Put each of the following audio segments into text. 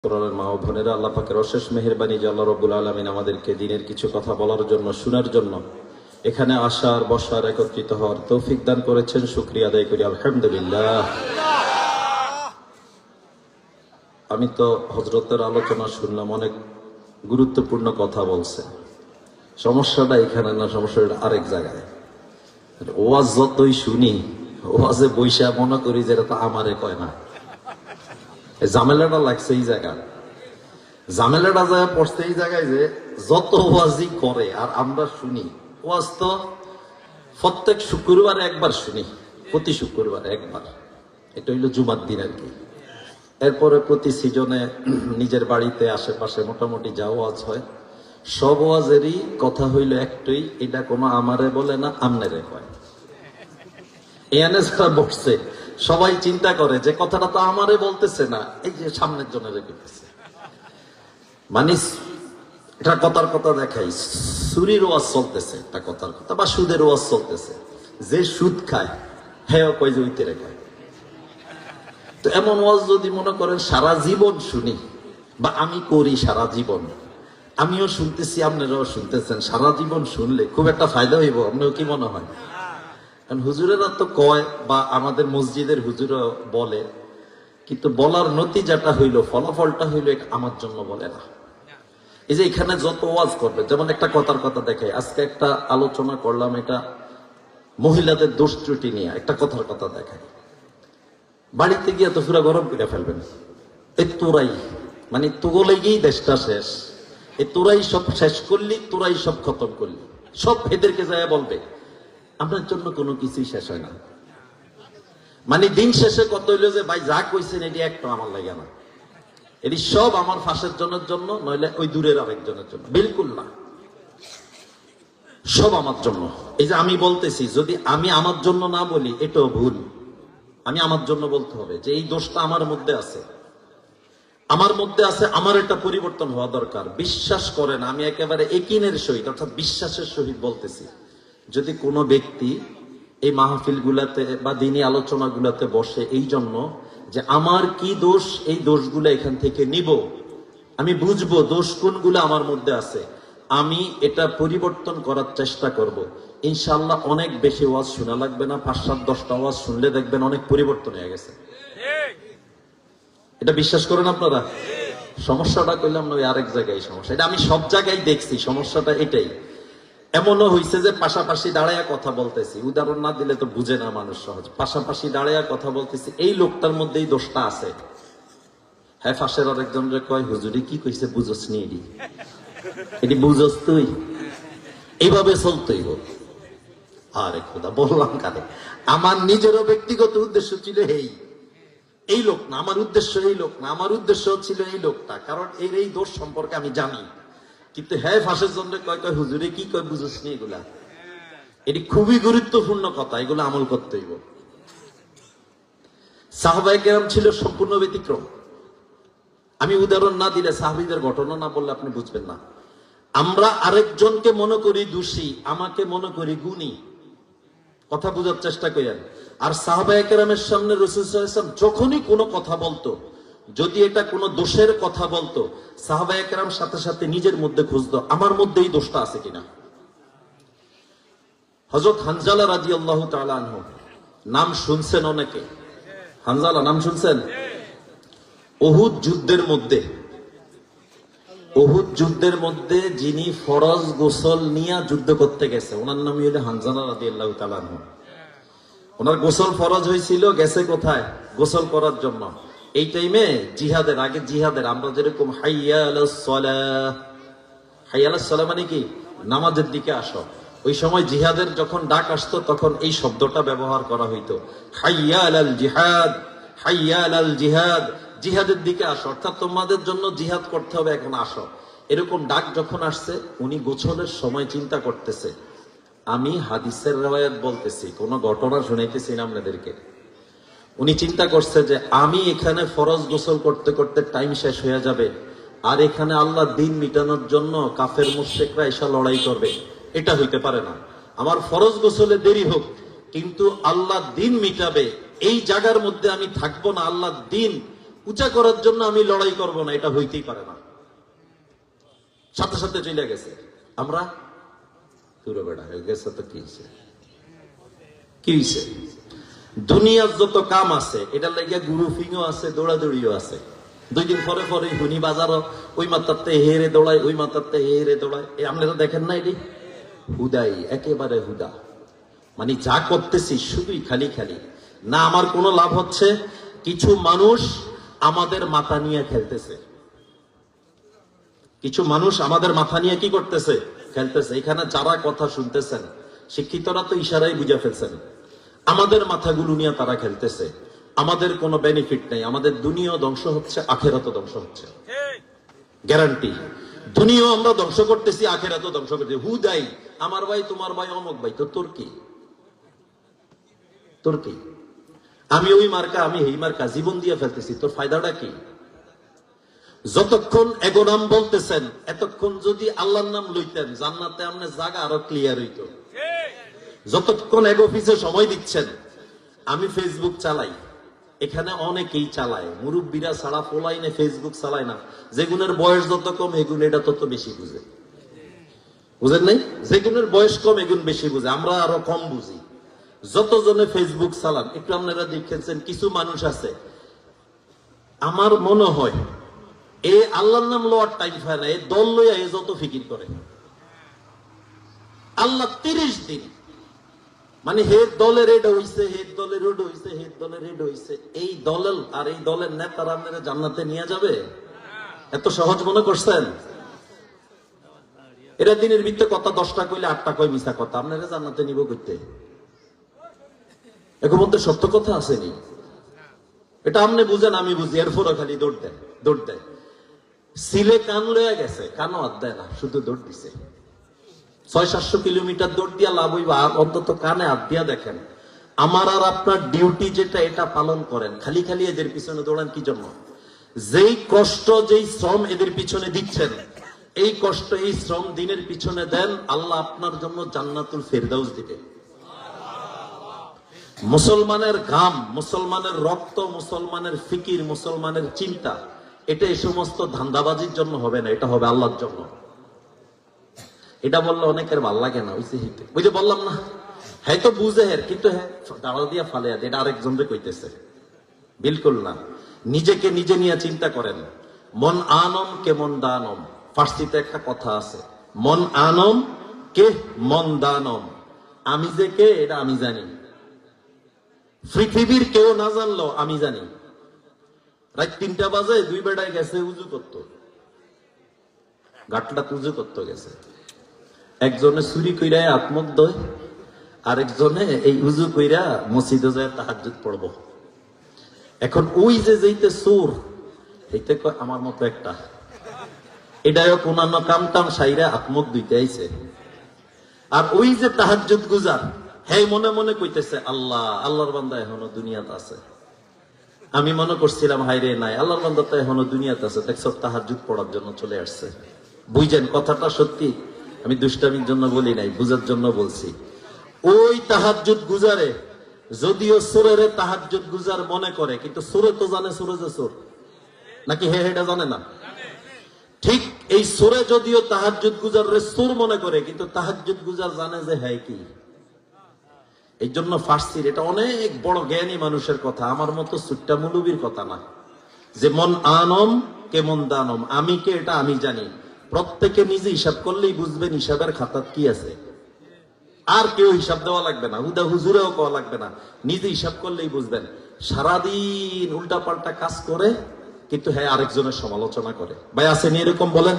কোরআনের মা ও বোনেরা, আল্লাহ পাকের অশেষ মেহেরবানি যে আল্লাহ রাব্বুল আলামিন আমাদেরকে দ্বীনের কিছু কথা বলার জন্য, শোনার জন্য এখানে আসার, বসার, একত্রিত হওয়ার তৌফিক দান করেছেন। শুকরিয়া আদায় করি আলহামদুলিল্লাহ। আমি তো হযরতের আলোচনা শুনলাম, অনেক গুরুত্বপূর্ণ কথা বলছে। সমস্যাটা এখানে না, সমস্যাটা আরেক জায়গায়। ওয়াজ যতই শুনি, ওয়াজে বৈশা মনে করি যে এটা তো আমারে কয় না। ঝামেলাটা লাগছে এই জায়গায়, ঝামেলাটা যায় পড়ছে এই জায়গায় যে যত ওয়াজই করে আর আমরা শুনি। ওয়াজ তো প্রত্যেক শুক্রবারে একবার শুনি, প্রতি শুক্রবারে একবার, এটা হইলো জুমার দিন আর কি। এরপরে প্রতি সিজনে নিজের বাড়িতে আশেপাশে মোটামুটি যা ওয়াজ হয়, সব ওয়াজেরই কথা হইলো একটাই, এটা কোনো আমারে বলে না, আমনেরে কয়। এনে যারা বসছে সবাই চিন্তা করে যে কথাটা তো আমারে বলতেছে না, এই যে সামনের জন্য রেখেছে। মানে এটা কথার কথা দেখাই, সুরির ওয়াজ চলতেছে, একটা কথার কথা, বা সুদের ওয়াজ চলতেছে। যে সুদ খায় হ্যাঁ কয় যে ওইতে রেখে। তো এমন ওয়াজ যদি মনে করেন সারা জীবন শুনি, বা আমি করি সারা জীবন, আমিও শুনতেছি আপনারাও শুনতেছেন, সারা জীবন শুনলে খুব একটা ফায়দা হইব, আপনার কি মনে হয়? কারণ হুজুরেরা তো কয়, বা আমাদের মসজিদের হুজুরও বলে, কিন্তু বলার নতিজাটা হইল, ফলাফলটা হইল আমার জন্য বলে না। এই যে এখানে যত ওয়াজ করবে, যেমন একটা কথার কথা দেখাই, আজকে একটা আলোচনা করলাম, এটা মহিলাদের দোষ ত্রুটি নিয়ে একটা কথার কথা দেখাই। বাড়িতে গিয়ে তো পুরো গরম করে ফেলবেন, এই তোরাই, মানে তোগলে গিয়েই দেশটা শেষ, এই তোরাই সব শেষ করলি, তোরাই সব খতম করলি, সব এদেরকে যায় বলবে। আপনার জন্য কোনো কিছুই শেষ হয় না। মানে দিন শেষে কত হইলো যে ভাই যা কইছেন এটি একটা আমার লাগে না, এটি সব আমার ফাঁসের জনের জন্য, নইলে ওই দূরের আরেকজনের জন্য, বিলকুল না, সব আমার জন্য। এই যে আমি বলতেছি, যদি আমি আমার জন্য না বলি এটাও ভুল। আমি আমার জন্য বলতে হবে যে এই দোষটা আমার মধ্যে আছে, আমার মধ্যে আছে, আমার এটা পরিবর্তন হওয়া দরকার। বিশ্বাস করেন, আমি একেবারে একিনের সহিত, অর্থাৎ বিশ্বাসের সহিত বলতেছি, যদি কোনো ব্যক্তি এই মাহফিল গুলাতে বা দিনী আলোচনা গুলাতে বসে এই জন্য যে আমার কি দোষ, এই দোষগুলো এখান থেকে নিব, আমি বুঝবো দোষ কোনগুলো আমার মধ্যে আছে, আমি এটা পরিবর্তন করার চেষ্টা করব, ইনশাআল্লাহ অনেক বেশি ওয়াজ শোনা লাগবে না, 5-7-10টা ওয়াজ শুনলে দেখবেন অনেক পরিবর্তন হয়ে গেছে। এটা বিশ্বাস করেন আপনারা? সমস্যাটা কইলাম না, ওই আরেক জায়গায় সমস্যা, এটা আমি সব জায়গায় দেখছি, সমস্যাটা এটাই। এমনও হয়েছে যে পাশাপাশি দাঁড়াইয়া কথা বলতেছি, উদাহরণ না দিলে তো বুঝে না মানুষ সহজ, পাশাপাশি দাঁড়াইয়া কথা বলতেছি, এই লোকটার মধ্যেই দোষটা আছে। হ্যাঁ, ফাঁসের আরেকজন রে কয়, হুজুরি কি কইছে বুঝস নি, এটি বুঝস তুই, এইভাবে চলতেই হোক। আরে খোদা, বললাম কারে, আমার নিজেরও ব্যক্তিগত উদ্দেশ্য ছিল এই লোক না, আমার উদ্দেশ্য এই লোক না, আমার উদ্দেশ্য ছিল এই লোকটা, কারণ এর এই দোষ সম্পর্কে আমি জানি। কিন্তু হ্যাঁ, ফাঁসের জন্য কয় কয় হুজুরে কি কয় বুঝস নি, এগুলা এটি খুবই গুরুত্বপূর্ণ কথা, এগুলো আমল করতে হইব। সাহাবায়ে কেরাম ছিল সম্পূর্ণ ব্যতিক্রম। আমি উদাহরণ না দিলে, সাহাবীদের ঘটনা না বললে আপনি বুঝবেন না। আমরা আরেকজনকে মনে করি দোষী, আমাকে মনে করি গুণী, কথা বোঝার চেষ্টা করেন। আর সাহাবায়ে কেরামের সামনে রাসূল সাল্লাল্লাহু আলাইহি ওয়াসাল্লাম যখনই কোনো কথা বলতো, যদি এটা কোনো দোষের কথা বলতো, সাহাবায়ে কেরাম সাথে সাথে নিজের মধ্যে খুঁজতো আমার মধ্যে এই দোষটা আছে কিনা। হযরত হানজালা রাদিয়াল্লাহু তাআলা আনহু, নাম শুনছেন অনেকে, হানজালা নাম শুনছেন? উহুদ যুদ্ধের মধ্যে, উহুদ যুদ্ধের মধ্যে যিনি ফরজ গোসল নিয়ে যুদ্ধ করতে গেছে, ওনার নামই হলো হানজালা রাদিয়াল্লাহু তাআলা আনহু। ওনার গোসল ফরজ হয়েছিল, গেছে কোথায়? গোসল করার জন্য। এই টাইমে জিহাদের আগে, জিহাদের আমরা যেরকম হাইয়া আলাস সালাহ, হাইয়া আলাস সালাহ মানে কি, নামাজের দিকে আসো, ওই সময় জিহাদের যখন ডাক আসতো তখন এই শব্দটা ব্যবহার করা হইতো, হাইয়া আলাল জিহাদ, হাইয়া আলাল জিহাদ, জিহাদের দিকে আসো, অর্থাৎ তোমাদের জন্য জিহাদ করতে হবে, এখন আসো। এরকম ডাক যখন আসছে, উনি গোসলের সময় চিন্তা করতেছে, আমি হাদিসের রিওয়ায়াত বলতেছি, কোন ঘটনা শুনাইতেছি না আপনাদেরকে। উনি চিন্তা করছে যে আমি এখানে ফরজ গোসল করতে করতে টাইম শেষ হয়ে যাবে, আর এখানে আল্লাহ দিন মিটানোর জন্য কাফের মুশরিকরা এসে লড়াই করবে, এটা হইতে পারে না। আমার ফরজ গোসলে দেরি হোক, কিন্তু আল্লাহ দিন মিটাবে, এই জায়গার মধ্যে আমি থাকবো না, আল্লাহ দিন উঁচা করার জন্য আমি লড়াই করব না, এটা হইতেই পারে না। সাথে সাথে চলে গেছে। আমরা তুরে বেড়া হয়ে গেছে তো কি হয়েছে? কি হয়েছে? দুনিয়ার যত কাম আছে এটা লাগে গ্রুপিংও আছে, দৌড়াদৌড়িও আছে। 2 দিন পরে পরে হুনি বাজারও ওই মাত্রাতে হেরে দৌড়ায়, ওই মাত্রাতে হেরে দৌড়ায়। আপনারা দেখেন না এটি? হুদাই, একেবারে হুদা। মানে যা করতেছি শুধুই খালি খালি। না আমার কোনো লাভ হচ্ছে, কিছু মানুষ আমাদের মাথা নিয়ে খেলতেছে। কিছু মানুষ আমাদের মাথা নিয়ে কি করতেছে? খেলতেছে। এখানে যারা কথা শুনতেছেন শিক্ষিতরা তো ইশারাই বুঝে ফেলছেন, আমাদের মাথাগুলো নিয়ে তারা খেলতেছে। আমাদের কোনো বেনিফিট নেই, আমাদের দুনিয়া ধ্বংস হচ্ছে, আখেরাতও ধ্বংস হচ্ছে, গ্যারান্টি। দুনিয়াও আমরা ধ্বংস করতেছি, আখেরাতও ধ্বংস করতেছি। হুদাই আমার ভাই, তোমার ভাই, অমুক ভাই, তো তোর কি? তোর কি? আমি ওই মার্কা, আমি এই মার্কা, জীবন দিয়ে ফেলতেছি, তোর ফায়দাটা কি? যতক্ষণ এগো নাম বলতেছেন এতক্ষণ যদি আল্লাহর নাম লইতেন জান্নাতে আপনার জায়গা আরো ক্লিয়ার হইতো। যতক্ষণ এগো পিছে সময় দিচ্ছেন, আমি ফেসবুক চালাই, এখানে অনেকেই চালায়, মুরব্বীরা ছাড়া পোলাইনে ফেসবুক চালায় না। যেগুনের বয়স যত কম এগুন এটা তত বেশি বুঝে, বুঝেন নাই? যেগুনের বয়স কম এগুন বেশি বুঝে, আমরা আরো কম বুঝি। যতজনে ফেসবুক চালান একটু আপনারা দেখেছেন, কিছু মানুষ আছে আমার মনে হয় এ আল্লাহর নাম লওয়ার টাইম পায় না, এ দল লইয়া এ যত ফিকির করে। আল্লাহ 30 দিন মানে হে দলের এটা হইছে, হে দলের ওটা হইছে, হে দলের এটা হইছে। এই দলের আর এই দলের নেতারা আপনারা জান্নাতে নিয়ে যাবে? এত সহজ মনে করছেন? এরা দিনের ভিতরে কথা 10টা কইলে 8টা কয় মিছা কথা, আপনারা জান্নাতে নিব করতে? এর মধ্যে সত্য কথা আসেনি। এটা আপনি বুঝেন, আমি বুঝি, এরপরও খালি দৌড় দেয়, দৌড় দেয়। সিলে কান লয়ে গেছে, কানও হাত দেয় না, শুধু দৌড় দিছে। 600-700 কিলোমিটার দৌড় দিয়া লাভ হইবা, অন্তত কানে হাত দিয়া দেখেন। আমার আর আপনার ডিউটি যেটা, এটা পালন করেন। খালি খালি এদের পিছনে দৌড়ান কি জন্য? যেই কষ্ট, যেই শ্রম এদের পিছনে দিচ্ছেন, এই কষ্ট, এই শ্রম দিনের পিছনে দেন, আল্লাহ আপনার জন্য জান্নাতুল ফেরদাউস দিবে। মুসলমানের ঘাম, মুসলমানের রক্ত, মুসলমানের ফিকির, মুসলমানের চিন্তা, এটা এই সমস্ত ধান্দাবাজির জন্য হবে না, এটা হবে আল্লাহর জন্য। এটা বললে অনেকের ভাল লাগে না, ওই যে বললাম না, হ্যাঁ তো বুঝে হের, কিন্তু হ্যাঁ দাঁড়া দিয়া ফালে এটা আরেকজনকে কইতেছে। বিলকুল না। নিজেকে নিজে নিয়ে চিন্তা করেন। মন আনম কে মন দানম, ফার্সিতে একটা কথা আছে, মন আনম কে মন দানম। আমি যে কে এটা আমি জানি, পৃথিবীর কেউ না জানলো আমি জানি। রাত 3টা বাজে 2 বেড়ায় গেছে উজু করতো, গাটলা উজু করতে গেছে। একজনে চুরি কইরা আত্মক দয়, আরেকজনে এই উজু কইরা মসজিদে যায় তাহাজ্জুদ পড়বো। এখন ওই যে যেইতে চোর, এইতে কয় আমার মতো একটা, এটাও কোনান্য কাম টাম সাইরা আত্মক দুইতে আইছে। আর ওই যে তাহাজ্জুদ গুজার, হ্যাঁ মনে মনে কইতেছে আল্লাহ, আল্লাহর বান্দা এখনো দুনিয়াতে আছে। আমি মনে করছিলাম হাইরে নাই, আল্লাহর বান্দা তো এখনো দুনিয়াতে আছে, দেখছ তাহাজ্জুদ পড়ার জন্য চলে আসছে। বুঝেন কথাটা সত্যি, আমি দুষ্টামির জন্য বলি নাই, বুঝার জন্য বলছি। ওই তাহাজ্জুদ গুজারে যদিও সুরের তাহাজ্জুদ গুজার মনে করে, কিন্তু সুরে তো জানে সুরে যে সুর নাকি, হে হেটা জানে না। ঠিক এই সুরে যদিও তাহাজ্জুদ গুজারে সুর মনে করে, কিন্তু তাহাজ্জুদ গুজার জানে যে হ্যাঁ কি। এই জন্য ফার্সির এটা অনেক বড় জ্ঞানী মানুষের কথা, আমার মতো সুট্টা মুলুবির কথা না। যে মন আনম কে মন দানম, আমি কে এটা আমি জানি। প্রত্যেকে নিজে হিসাব করলেই বুঝবেন হিসাবের খাতাত কি আছে। আর কেউ হিসাব দেওয়া লাগবে না, হুদা হুজুরেও কওয়া লাগবে না, নিজে হিসাব করলেই বুঝবেন। সারাদিন উল্টা পাল্টা কাজ করে, কিন্তু হ্যাঁ আরেকজনের সমালোচনা করে। ভাই আছেন এরকম? বলেন।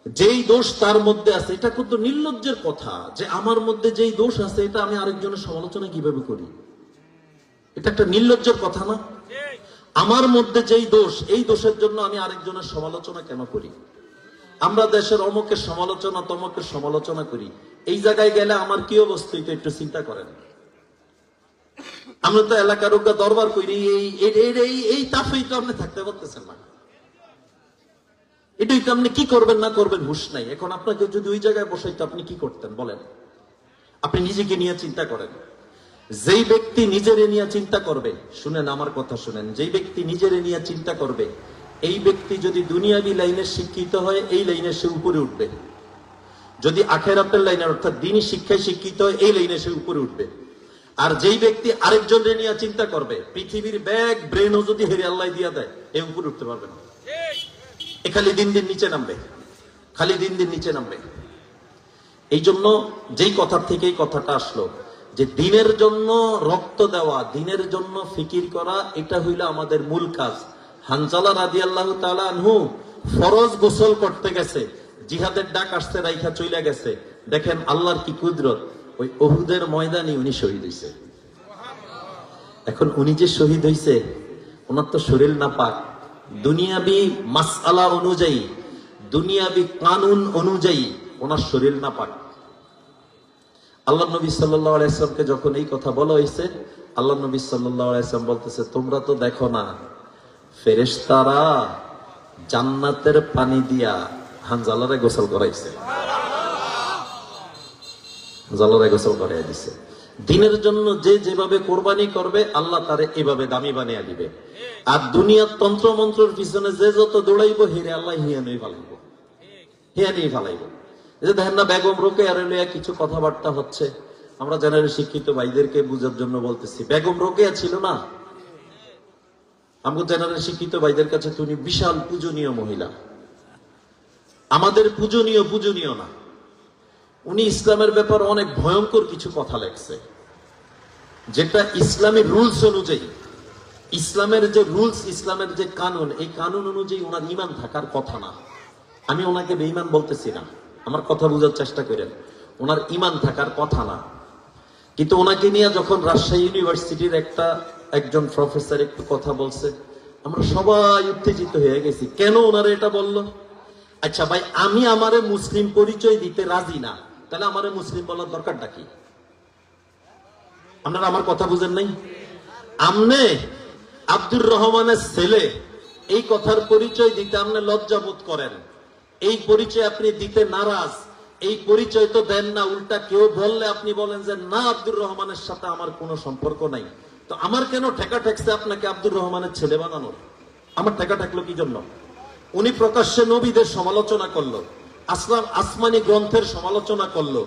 যেই দোষ তার মধ্যে আছে, এটা কিন্তু নির্লজ্জের কথা, যে আমার মধ্যে যেই দোষ আছে এটা আমি আরেকজনের সমালোচনা কিভাবে করি? এটা একটা নির্লজ্জের কথা না? আমার মধ্যে যেই দোষ, এই দোষের জন্য আমি আরেকজনের সমালোচনা কেন করি? আমরা দেশের অমুকের সমালোচনা, তমুকের সমালোচনা করি, এই জায়গায় গেলে আমার কি অবস্থা এটা একটু চিন্তা করেন। আমরা তো এলাকার উগ্র দরবার করি, এই তাফেই তো আপনি থাকতে পারতেছেন না। এটাই তো আপনি কি করবেন না করবেন হুঁশ নাই। এখন আপনাকে যদি ওই জায়গায় বসাইতো আপনি কি করতেন বলেন? আপনি নিজেকে নিয়ে চিন্তা করেন। যেই ব্যক্তি নিজেরে নিয়ে চিন্তা করবে, শুনেন আমার কথা শুনেন, যেই ব্যক্তি নিজেরে নিয়ে চিন্তা করবে, এই ব্যক্তি যদি দুনিয়াবি লাইনে শিক্ষিত হয়, এই লাইনে সে উপরে উঠবে। যদি আখেরাতের লাইনে অর্থাৎ দ্বীনি শিক্ষায় শিক্ষিত হয়, এই লাইনে সে উপরে উঠবে। আর যেই ব্যক্তি আরেকজনের নিয়ে চিন্তা করবে, পৃথিবীর ব্যাগ ব্রেনও যদি হেরে আল্লাহ দিয়া দেয়, এ উপরে উঠতে পারবে না। এ খালি দিন দিন নিচে নামবে, খালি দিন দিন নিচে নামবে। এই জন্য যেই কথার থেকে এই কথাটা আসলো যে দিনের জন্য রক্ত দেওয়া, দিনের জন্য ফিকির করা, এটা হইল আমাদের মূল কাজ। হানজালা রাদিয়াল্লাহু তাআলা আনহু ফরজ গোসল করতে গেছে, জিহাদের ডাক আসতে রাইখা চইলা গেছে। দেখেন আল্লাহর কি কুদরত, ওই উহুদের ময়দানে উনি শহীদ হইছে। এখন উনি যে শহীদ হইছে, ওনার তো শরীর নাপাক। দুনিয়াবি মাসআলা অনুযায়ী, দুনিয়াবি কানুন অনুযায়ী ওনার শরীর নাপাক। আল্লাহ নবী সাল্লাল্লাহু আলাইহি ওয়াসাল্লামকে যখন এই কথা বলা হয়েছে, আল্লাহ নবী সাল্লাল্লাহু আলাইহি ওয়াসাল্লাম বলতেছে, তোমরা তো দেখো না ফেরেশতারা জান্নাতের পানি দিয়া হানজালারে গোসল করাইছে, হানজালারে গোসল করাইয়া দিছে। দিনের জন্য যে যেভাবে কোরবানি করবে, আল্লাহ তারে এভাবে দামি বানিয়ে দিবে। আর দুনিয়ার তন্ত্র মন্ত্রের পিছনে যে যত দৌড়াইবো, হেরে আল্লাহ হিয়া নই ফালাইব, হিয়া নিয়ে ফালাইব। যে দেখেন না বেগম রোকেয়ার লইয়া কিছু কথাবার্তা হচ্ছে, আমরা জেনারেল শিক্ষিত ভাইদেরকে বুঝার জন্য বলতেছি, বেগম রোকেয়া ছিল না, আমাদের জেনারেল শিক্ষিত ভাইদের কাছে তো উনি বিশাল পূজনীয় মহিলা। আমাদের পূজনীয় না, উনি ইসলামের ব্যাপারে অনেক ভয়ঙ্কর কিছু কথা লেখছে, যেটা ইসলামের রুলস অনুযায়ী, ইসলামের যে রুলস, ইসলামের যে কানুন, এই কানুন অনুযায়ী ওনার ঈমান থাকার কথা না। আমি ওনাকে বেঈমান বলতেছি না, আমার কথা বোঝার চেষ্টা করেন, ওনার ঈমান থাকার কথা না। কিন্তু ওনাকে নিয়ে যখন রাজশাহী ইউনিভার্সিটির একজন প্রফেসর একটু কথা বলছে, আমরা সবাই উত্তেজিত হয়ে গেছি। কেন ওনারা এটা বললো? আচ্ছা ভাই, আমি আমারে মুসলিম পরিচয় দিতে রাজি না, তাহলে আমারে মুসলিম বলার দরকারটা কি? আপনারা আমার কথা বুঝেন নাই? আমনে আব্দুর রহমানের ছেলে, এই কথার পরিচয় দিতে আপনি লজ্জা বোধ করেন, এই পরিচয় আপনি দিতে নারাজ, এই পরিচয় তো দেন না। উল্টা কেউ বললে আপনি বলেন যে না, আব্দুর রহমানের সাথে আমার কোনো সম্পর্ক নাই। তো আমার কেন ঠেকা ঠেকছে আপনাকে আব্দুর রহমানের ছেলে বানানোর? আমার ঠেকা ঠেকলো কি জন্য? উনি প্রকাশ্যে নবীদের সমালোচনা করলো, আসমানি গ্রন্থের সমালোচনা করলো,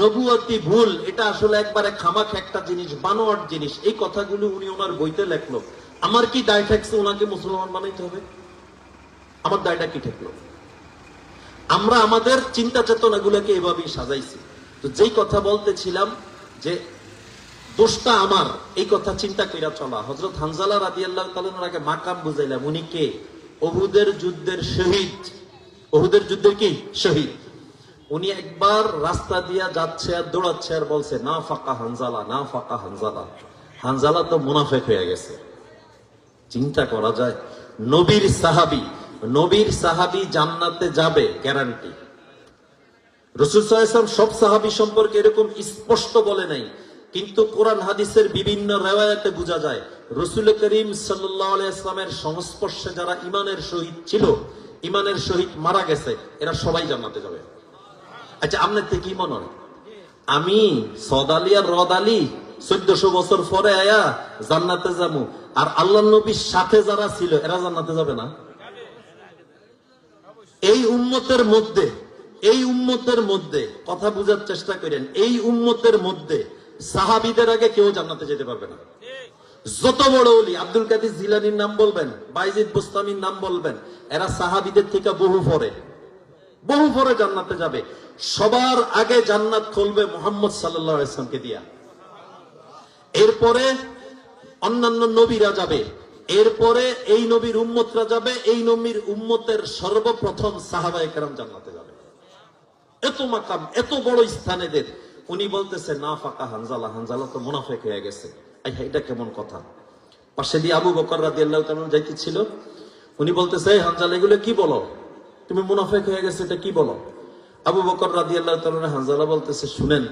নবুয়তি ভুল, এটা আসলে একবারে খামাখ একটা জিনিস, বানোয়াট জিনিস, এই কথাগুলো উনি ওনার বইতে লেখলো। আমার কি দায় ঠেকছে ওনাকে মুসলমান বানাইতে হবে? আমার দায়টা কি ঠেকলো? আমরা আমাদের চিন্তা চেতনা গুলোকে এভাবেই সাজাইছি। তো যেই কথা বলতেছিলাম যে দোষটা আমার, এই কথা চিন্তা কইরা চলা। হযরত হানজালা রাদিয়াল্লাহু তাআলার আগে মাকাম বুঝাইলাম, উনি কে? উহুদের যুদ্ধের শহীদ। উহুদের যুদ্ধের কি শহীদ? উনি একবার রাস্তা দিয়া যাচ্ছে আর দৌড়াচ্ছে আর বলছে, না ফাকা হানজালা, না ফাকা হানজালা। হানজালা তো মুনাফিক হয়ে গেছে। চিন্তা করা যায়, নবীর সাহাবী জান্নাতে যাবে গ্যারান্টি। রাসূল সাল্লাল্লাহু আলাইহি ওয়াসাল্লাম সব সাহাবী সম্পর্কে এরকম স্পষ্ট বলে নাই, কিন্তু কোরআন হাদিসের বিভিন্ন রিওয়ায়াতে বোঝা যায় রাসূল করিম সাল্লাল্লাহু আলাইহি ওয়াসাল্লামের সংস্পর্শে যারা ঈমানের শহীদ ছিল, ঈমানের শহীদ মারা গেছে, এরা সবাই জান্নাতে যাবে। আচ্ছা, আপনার থেকে কি মনে হয় আমি সদ আলী আর রদ আলী 1400 বছর পরে আয়া জান্নাতে যাবো, আর আল্লাহ নবীর সাথে যারা ছিল এরা জান্নাতে যাবে না? এই উম্মতের মধ্যে কথা বুঝার চেষ্টা করেন, এই উম্মতের মধ্যে সাহাবীদের আগে কেউ জান্নাতে যেতে পারবে না। যত বড় ওলি, আব্দুল কাদের জিলানীর নাম বলবেন, বাইজিদ বুস্তামির নাম বলবেন, এরা সাহাবীদের থেকে বহু পরে জান্নাতে যাবে। সবার আগে জান্নাত খুলবে মুহাম্মদ সাল্লাল্লাহু আলাইহি ওয়াসাল্লামকে দিয়া, এরপরে অন্যান্য নবীরা যাবে, এরপরে এই নবীর উম্মতরা যাবে, এই নবীর উম্মতের সর্বপ্রথম সাহাবায়ে কেরাম জান্নাতে যাবে। এত মাকাম, এত বড় স্থানেদের। উনি বলতেছে না ফাকা হানজালা, হানজালা তো মুনাফিক হয়ে গেছে। এটা কেমন কথা? পাশে দিয়ে আবু বকর রাদিয়াল্লাহু তাআলা যাইতেছিল, উনি বলতেছে, এই হানজালা এগুলো কি বলো, তুমি মুনাফিক হয়ে গেছে, এটা কি বলো? আবু বকর রাদিয়াল্লাহু তাআলা হানজালা বলতেছে, শুনেন,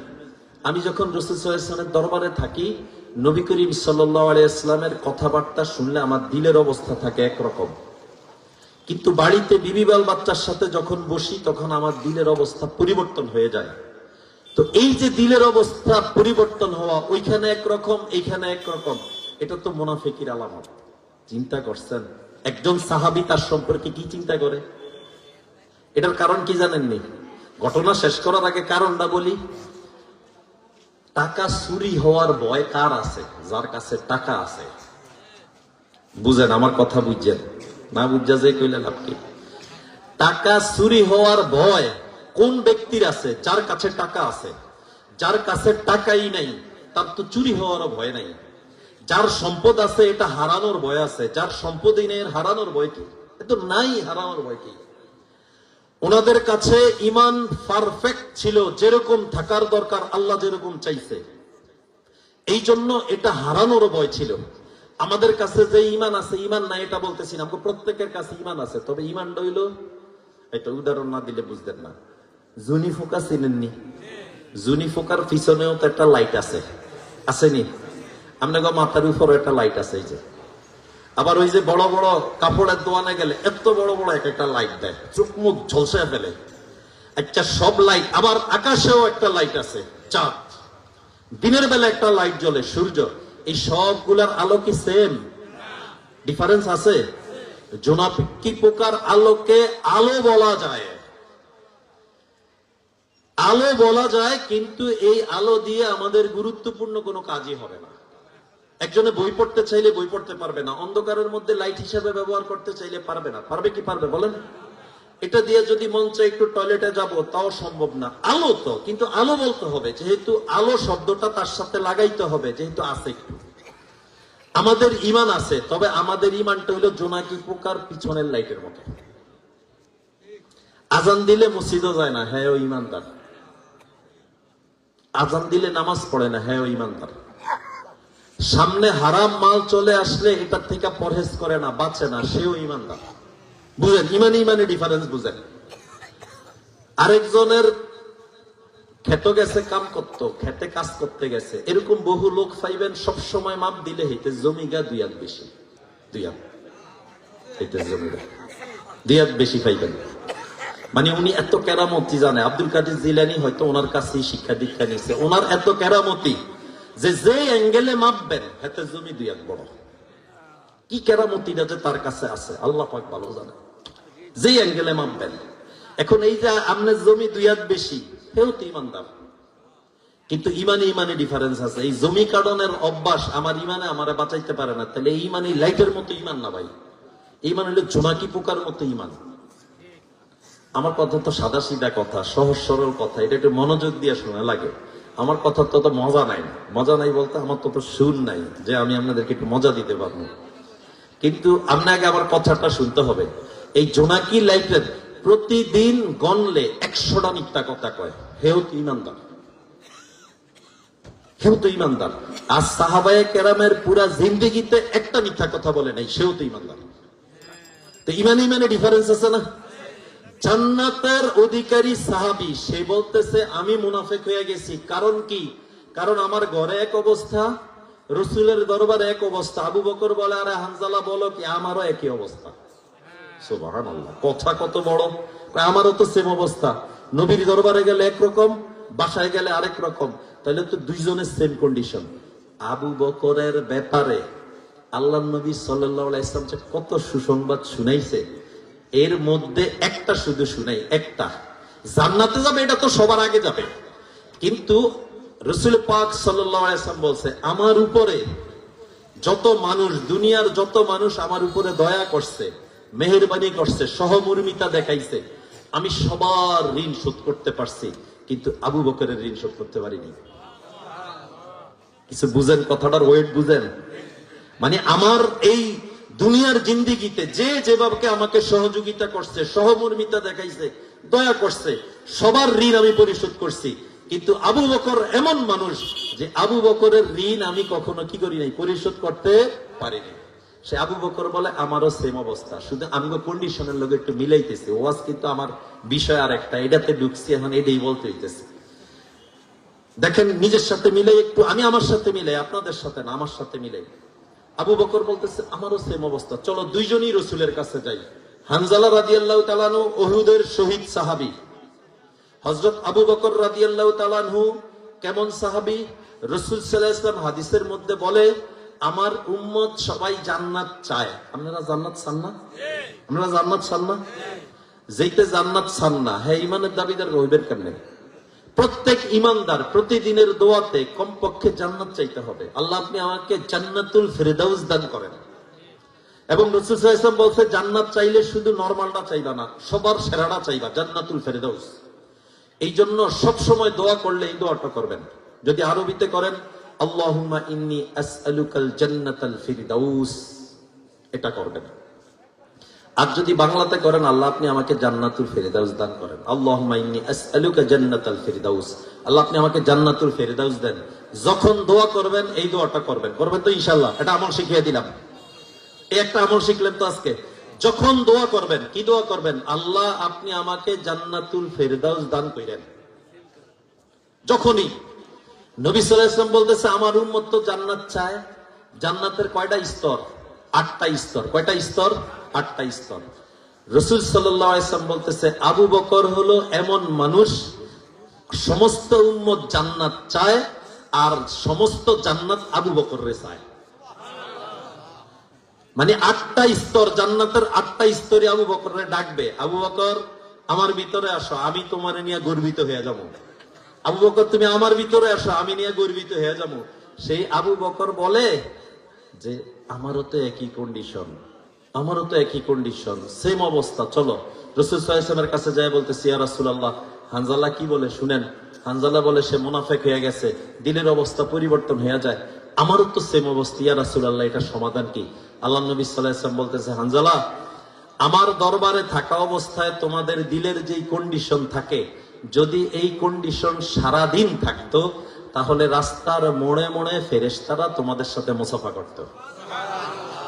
আমি যখন রাসূল সাল্লাল্লাহু আলাইহি ওয়াসাল্লামের দরবারে থাকি, নবী করিম সাল্লাল্লাহু আলাইহি ওয়াসাল্লামের কথাবার্তা শুনলে আমার দিলের অবস্থা থাকে একরকম, কিন্তু বাড়িতে বিবি বাল বাচ্চার সাথে যখন বসি তখন আমার দিলের অবস্থা পরিবর্তন হয়ে যায়। তো এই যে দিলের অবস্থা পরিবর্তন হওয়া, ওইখানে একরকম এইখানে একরকম, এটা তো মুনাফিকের আলামত। চিন্তা করছেন একজন সাহাবী তার সম্পর্কে কি চিন্তা করে? এটার কারণ কি জানেননি? ঘটনা শেষ করার আগে কারণটা বলি। টাকা চুরি হওয়ার ভয় কার আছে? যার কাছে টাকা আছে। বুঝেন আমার কথা, বুঝছেন না? বুঝা যে কইলে লাভ কি? টাকা চুরি হওয়ার ভয় কোন ব্যক্তির আছে? যার কাছে টাকা আছে। যার কাছে টাকাই নাই তার তো চুরি হওয়ারও ভয় নাই। যার সম্পদ আছে এটা হারানোর ভয় আছে। যার সম্পদই নেই হারানোর ভয় কি? এতো নাই, হারানোর ভয় কি? ওনাদের কাছে ইমান পারফেক্ট ছিল, যেরকম থাকার দরকার আল্লাহ যেরকম চাইছে, এই জন্য এটা হারানোর ভয় ছিল। আমাদের কাছে যে ইমান আছে, ইমান নাই এটা বলতেছি না, প্রত্যেকের কাছে ইমান আছে, তবে ইমানটা হইল, এটা উদাহরণ না দিলে বুঝতেন না। জুনি ফোকা চিনেননি? জুনি ফোকার পিছনেও তো একটা লাইট আছে, আসেনি? আপনাকে মাথার উপরে একটা লাইট আছে। এই যে আবার ওই যে বড় বড় কাপড়ের দোকানে গেলে এত বড় বড় এক একটা লাইট দেয়, চোখ মুখ ঝলসে ফেলে। আচ্ছা, সব লাইট, আবার আকাশেও একটা লাইট আছে, চাঁদ। দিনের বেলা একটা লাইট জ্বলে, সূর্য। এই সবগুলার আলো কি সেম? ডিফারেন্স আছে? জোনাকি পোকার আলোকে আলো বলা যায়, আলো বলা যায়, কিন্তু এই আলো দিয়ে আমাদের গুরুত্বপূর্ণ কোনো কাজই হবে না। একজনে বই পড়তে চাইলে বই পড়তে পারবে না, অন্ধকারের মধ্যে লাইট হিসেবে ব্যবহার করতে চাইলে পারবে না। পারবে কি পারবে বলেন? এটা দিয়ে যদি মন চায় একটু টয়লেটে যাব, তাও সম্ভব না। আলো তো, কিন্তু আলো বলতে হবে, যেহেতু আলো শব্দটা তার সাথে লাগাইতে হবে, যেহেতু আছে একটু। আমাদের ইমান আছে, তবে আমাদের ইমানটা হইলো জোনাকি পোকার পিছনের লাইটের মতো। আজান দিলে মসজিদও যায় না, হ্যাঁ ও ইমানদার। আজান দিলে নামাজ পড়ে না, হ্যাঁ ও ইমানদার। সামনে হারাম মাল চলে আসলে এটার থেকে পরহেজ করে না, বাঁচে না, সেও ইমানদার। বুঝেন ইমানে ইমানে ডিফারেন্স বুঝেন। আরেকজনের খেতে গেছে কাম করতো, খেতে কাজ করতে গেছে, এরকম বহু লোক পাইবেন সব সময় মাপ দিলে হইতে জমিগা দুই হাত বেশি, দুই হাত হইতে জমিগা দুই হাত বেশি পাইবেন। মানে উনি এত কেরামতি জানে। আব্দুল কাদের জিলানী হয়তো ওনার কাছেই শিক্ষা দীক্ষা নিয়েছে। ওনার এত কেরামতি যে যে অ্যাঙ্গেলে মাপবেন হাতে জমি দুই হাত বড়। কি কেরামতিটা যে তার কাছে আছে আল্লাহ পাক ভালো জানে, যে অ্যাঙ্গেলে মাপবেন। এখন এই যে আপনার জমি দুই হাত বেশি, হেও তো ইমানদার, কিন্তু ইমানে ইমানে ডিফারেন্স আছে। এই জমি কাটনের অভ্যাস আমার ইমানে আমারে বাঁচাইতে পারে না। তাহলে এই ইমানে লাইটের মতো ইমান না ভাই, ইমান হলো জোনাকি পোকার মতো ইমান। আমার কথা তো সাদা সিধা কথা, সহজ সরল কথা, এটা একটু মনোযোগ দিয়ে শোনা লাগে। আমার কথা তো মজা নাই, মজা নাই বলতে আমার তো সুর নাই যে আমি আপনাদেরকে একটু মজা দিতে পারবো। কিন্তু আপনাকে আমার কথাটা শুনতে হবে। এই জোনাকি লাইটের প্রতিদিন গণলে 100টা মিথ্যা কথা কয়, হেও তো ইমানদার, হেও তো ইমানদার। আর সাহাবায়ে কেরামের পুরা জিন্দেগিতে একটা মিথ্যা কথা বলে নাই, সেও তো ইমানদার। তো ইমানে ইমানে ডিফারেন্স আছে না? জান্নাতের অধিকারী সাহাবী, সে বলতেছে আমি মুনাফিক হয়ে গেছি। কারণ কি? কারণ আমার ঘরে এক অবস্থা, রসুলের দরবারে এক অবস্থা। আবু বকর বলে, আরে হানজালা বলো কি, আমারও একই অবস্থা। সুবহানাল্লাহ, কথা কত বড়! আমারও তো সেম অবস্থা। নবীর দরবারে গেলে একরকম, বাসায় গেলে আরেক রকম, তাহলে তো দুইজনের সেম কন্ডিশন। আবু বকরের ব্যাপারে আল্লাহ নবী সাল্লাল্লাহু আলাইহি ওয়াসাল্লাম যে কত সুসংবাদ শুনাইছে, এর মধ্যে একটা শুধু শুনাই, একটা। জান্নাতে যাবে এটা তো সবার আগে যাবে, কিন্তু রাসূল পাক সাল্লাল্লাহু আলাইহি ওয়াসাল্লাম বলছে, আমার উপরে যত মানুষ, দুনিয়ার যত মানুষ আমার উপরে দয়া করছে, মেহেরবানি করছে, সহমর্মিতা দেখাইছে, আমি সবার ঋণ শোধ করতে পারছি, কিন্তু আবু বকরের ঋণ শোধ করতে পারিনি। কিছু বুঝেন কথাটার ওয়েট বুঝেন? মানে আমার এই দুনিয়ার জিন্দিগিতে যে যেভাবে আমাকে সহযোগিতা করছে, সহমর্মিতা দেখাইছে, দয়া করছে, সবার ঋণ আমি পরিশোধ করছি, কিন্তু আবু বকর এমন মানুষ যে আবু বকরের ঋণ আমি কখনো কি করি নাই, পরিশোধ করতে পারিনি। সে আবু বকর বলে আমারও সেম অবস্থা, শুধু আমি কন্ডিশনের লোক একটু মিলাইতেছি। ওয়াজ কিন্তু আমার বিষয় আর একটা, এটাতে ঢুকছি, এখন এটাই বলতে হইতেছে। দেখেন নিজের সাথে মিলাই একটু, আমি আমার সাথে মিলাই, আপনাদের সাথে না, আমার সাথে মিলাই। আবু বকর বলতেছে আমারও সেম অবস্থা, চলো দুইজনই রসুলের কাছে যাই। হানজালা রাদিয়াল্লাহু তাআলা আনহু উহুদের শহীদ সাহাবী, হযরত আবু বকর রাদিয়াল্লাহু তাআলা আনহু কেমন সাহাবী? রাসূল সাল্লাল্লাহু আলাইহি ওয়াসাল্লাম হাদিসের মধ্যে বলে, আমার উম্মত সবাই জান্নাত চায়। আপনারা জান্নাত চান না? আপনারা জান্নাত চান না? যেইতে জান্নাত চান না, হ্যাঁ ইমানের দাবিদার রইবেন কেমনে? প্রত্যেক ইমানদার প্রতিদিনের দোয়াতে কমপক্ষে জান্নাত চাইতে হবে, আল্লাহ আপনি আমাকে জান্নাতুল ফেরদাউস দান করেন। এবং রাসূল সাল্লাল্লাহু আলাইহি ওয়াসাল্লাম বলছে, জান্নাত চাইলে শুধু নরমালটা চাইবা না, সবার সেরাটা চাইবা, জান্নাতুল ফেরদাউস। এই জন্য সবসময় দোয়া করলে এই দোয়াটা করবেন। যদি আরবিতে করেন, আল্লাহুম্মা ইন্নী আসআলুকাল জান্নাতাল ফিরদাউস, এটা করবেন। আর যদি বাংলাতে করেন, আল্লাহ আপনি আমাকে জান্নাতুল ফিরদাউস দান করেন, আল্লাহুম্মা ইন্নী আসআলুকা জান্নাতাল ফিরদাউস, আল্লাহ আপনি আমাকে জান্নাতুল ফিরদাউস দেন। যখন দোয়া করবেন এই দোয়াটা করবেন তো ইনশাআল্লাহ। এটা আমল শিখিয়ে দিলাম, এই একটা আমল শিখলেন তো আজকে। যখন দোয়া করবেন, কি দোয়া করবেন? আল্লাহ আপনি আমাকে জান্নাতুল ফিরদাউস দান করেন। যখনই নবী সাল্লাল্লাহু আলাইহি ওয়াসাল্লাম বলতেছে, আমার উম্মত তো জান্নাত চায়। জান্নাতের কয়টা স্তর? 8টা স্তর। কয়টা স্তর? 8টা স্তর। রাসূল সাল্লাল্লাহু আলাইহি ওয়াসাল্লাম বলতেছে, আবু বকর হলো এমন মানুষ, সমস্ত উম্মত জান্নাত চায় আর সমস্ত জান্নাত আবু বকরের চায়। মানে 8টা স্তর, জান্নাতের 8টা স্তরে আবু বকরের ডাকবে, আবু বকর আমার ভিতরে আসো, আমি তোমারে নিয়ে গর্বিত হয়ে যাবো। আবু বকর তুমি আমার ভিতরে আসো, আমি নিয়ে গর্বিত হয়ে যাবো। সেই আবু বকর বলে যে, আমারও তো একই কন্ডিশন, আমারও তো একই কন্ডিশন, সেম অবস্থা, চলো। রাসূল সাল্লাল্লাহু আলাইহি ওয়াসাল্লামের কাছে যায়, বলতেছি, ইয়া রাসূলুল্লাহ, হানজালা কি বলে শুনেন। হানজালা বলে সে মুনাফিক হয়ে গেছে, দিলের অবস্থা পরিবর্তন হয়ে যায়। আমারও তো সেম অবস্থা, ইয়া রাসূলুল্লাহ, এটা সমাধান কি? আল্লাহ নবী সাল্লাল্লাহু আলাইহি ওয়াসাল্লাম বলতেছে, হানজালা, আমার দরবারে থাকা অবস্থায় তোমাদের দিলের যেই কন্ডিশন থাকে, যদি এই কন্ডিশন সারা দিন থাকতো, তাহলে রাস্তার মোড়ে মোড়ে ফেরেশতারা তোমাদের সাথে মুসাফা করত।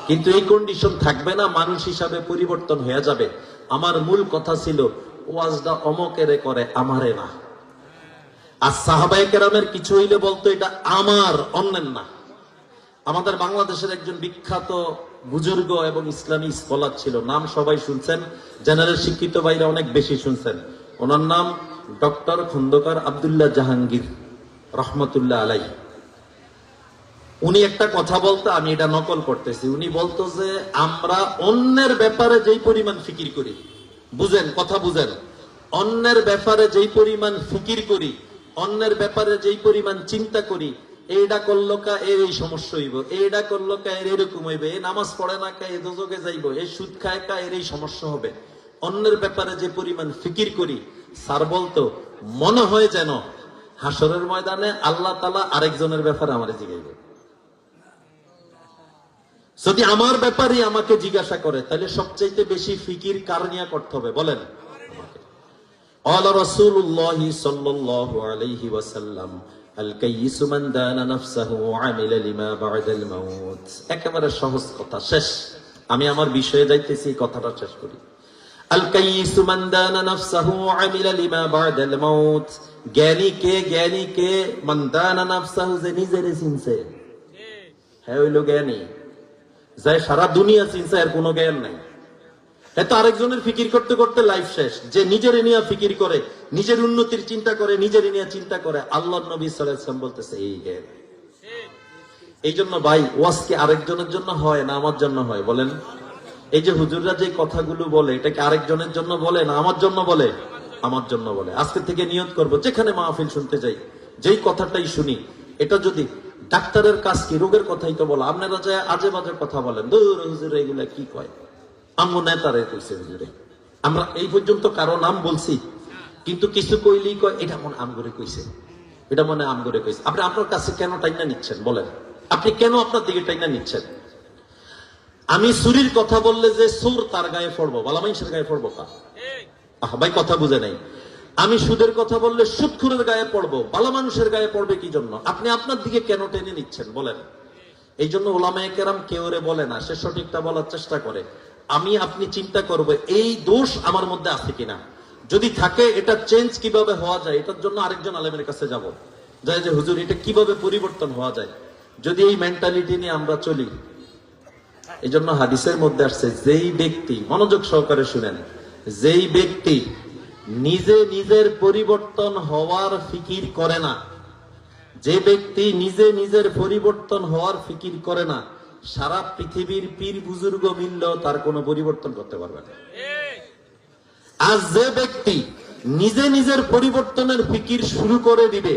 কিন্তু এই কন্ডিশন থাকবে না, মানুষ হিসাবে পরিবর্তন হয়ে যাবে। আমার মূল কথা ছিল, ওয়াজটা অমকেরে করে, আমারে না। আর সাহাবায়ে কেরামের কিছু হইলে বলতো, এটা আমার, অন্যের না। আমাদের বাংলাদেশের একজন বিখ্যাত বুজুর্গ এবং ইসলামী স্কলার ছিল, নাম সবাই শুনছেন, জেনারেল শিক্ষিত ভাইরা অনেক বেশি শুনছেন। ওনার নাম ডক্টর খন্দকার আব্দুল্লাহ জাহাঙ্গীর রহমতুল্লাহ আলাইহি। উনি একটা কথা বলতো, আমি এটা নকল করতেছি। উনি বলতো যে, আমরা অন্যের ব্যাপারে যেই পরিমাণ ফিকির করি, বুঝেন কথা বুঝেন, অন্যের ব্যাপারে যেই পরিমাণ ফিকির করি, অন্যের ব্যাপারে যেই পরিমাণ চিন্তা করি, এইটা করলো কা এর এই সমস্যা হইব, এইটা করলো কা এর এরকম হইবে, এ নামাজ পড়ে না কা এ দোজকে যাইব, এ সুদ খায় কা এর এই সমস্যা হবে। অন্যের ব্যাপারে যে পরিমাণ ফিকির করি, স্যার বলতো, মনে হয় যেন হাসরের ময়দানে আল্লাহ তাআলা আরেকজনের ব্যাপারে আমারে জিজ্ঞাসা। যদি আমার ব্যাপারে আমাকে জিজ্ঞাসা করে, তাহলে সবচাইতে বেশি ফিকির কার নিয়ে করতে হবে বলেন? আলা রাসূলুল্লাহ সাল্লাল্লাহু আলাইহি ওয়াসাল্লাম, আল কাইয়িসু মান দানা নাফসাহু ওয়া আমিলা লিমা বা'দাল মাউত। একেবারে সহজ কথা, শেষ। আমি আমার বিষয়ে যাইতেছি, কথাটা শেষ করি। আল কাইয়িসু মান দানা নাফসাহু ওয়া আমিলা লিমা বা'দাল মাউত। জ্ঞানী কে? জ্ঞানী কে? মান দানা নাফসাহু, যে নিজেরে চিনছে, হ্যাঁ হইল জ্ঞানী। যাই সারা দুনিয়া চিনছে, এর কোনো জ্ঞান নাই। এত আরেকজনের ফিকির করতে করতে লাইফ শেষ। যে নিজের নিয়ে ফিকির করে, নিজের উন্নতির চিন্তা করে, নিজের নিয়ে চিন্তা করে, আল্লাহর নবী সাল্লাল্লাহু আলাইহি ওয়াসাল্লাম বলতেছে এই জ্ঞান। এই জন্য ভাই, ওয়াজ কি আরেকজনের জন্য হয় না আমার জন্য হয় বলেন? এই যে হুজুররা যে কথাগুলো বলে, এটা কি আরেকজনের জন্য বলে না আমার জন্য বলে? আমার জন্য বলে। আজকে থেকে নিয়ত করব, যেখানে মাহফিল শুনতে যাই, যেই কথাটাই শুনি, এটা যদি ডাক্তারের কাজ কি, রোগের কথাই তো বলা, আপনারা যে আজে বাজে কথা বলেন, দূর হুজুর এগুলা কি কয়, আমু নেতারে কইছে হুজুরে, আমরা এই পর্যন্ত কারো নাম বলছি, কিন্তু কিছু কইলেই কয় এটা মনে আম করে কইছে, এটা মনে আম করে কইছে। আপনি আপনার কাছে কেন টাইনা নিচ্ছেন বলেন? আপনি কেন আপনার দিকে টাইনা নিচ্ছেন? আমি চুরির কথা বললে যে চোর তার গায়ে পড়বো, বালা মানুষের গায়ে পড়বো কা? ভাই কথা বুঝে নাই। আমি সুদের কথা বললে সুদখোরের গায়ে পড়বো, ভালো মানুষের গায়ে পড়বে কি জন্য? আপনি আপনার দিকে কেন টেনে নিচ্ছেন বলেন? এই জন্য ওলামায়ে কেরাম কেউ রে বলে না, সে সঠিকটা বলার চেষ্টা করে। আমি আপনি চিন্তা করবো এই দোষ আমার মধ্যে আছে কিনা, যদি থাকে এটা চেঞ্জ কিভাবে হওয়া যায়, এটার জন্য আরেকজন আলেমের কাছে যাব, যাই যে হুজুর এটা কিভাবে পরিবর্তন হওয়া যায়। যদি এই মেন্টালিটি নিয়ে আমরা চলি, এই জন্য হাদিসের মধ্যে আসছে, যেই ব্যক্তি, মনোযোগ সহকারে শুনেন, যেই ব্যক্তি নিজে নিজের পরিবর্তন হওয়ার ফিকির করে না। যে ব্যক্তি নিজে নিজের পরিবর্তন হওয়ার ফিকির করে না, সারা পৃথিবীর পীর বুজুর্গ মিললেও তার কোনো পরিবর্তন করতে পারবে না। আর যে ব্যক্তি নিজে নিজের পরিবর্তনের ফিকির শুরু করে দিবে,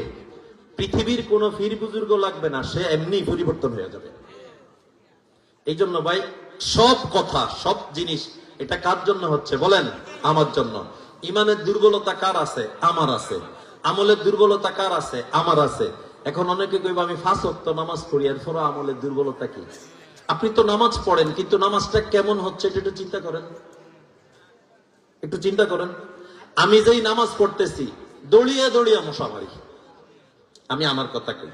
পৃথিবীর কোন পীর বুজুর্গ লাগবে না, সে এমনি পরিবর্তন হয়ে যাবে। এই জন্য ভাই, সব কথা, সব জিনিস এটা কার জন্য হচ্ছে বলেন? আমার জন্য। ইমানের দুর্বলতা কার আছে? আমার আছে। আমলের দুর্বলতা কার আছে? আমার আছে। এখন অনেকে কইবা আমি 5 ওয়াক্ত নামাজ পড়ি, এরপরও আমলের দুর্বলতা কি? আপনি তো নামাজ পড়েন, কিন্তু নামাজটা কেমন হচ্ছে এটা একটু চিন্তা করেন, একটু চিন্তা করেন। আমি যেই নামাজ পড়তেছি, দড়িয়ে দড়িয়ে মশা মারি। আমি আমার কথা কই,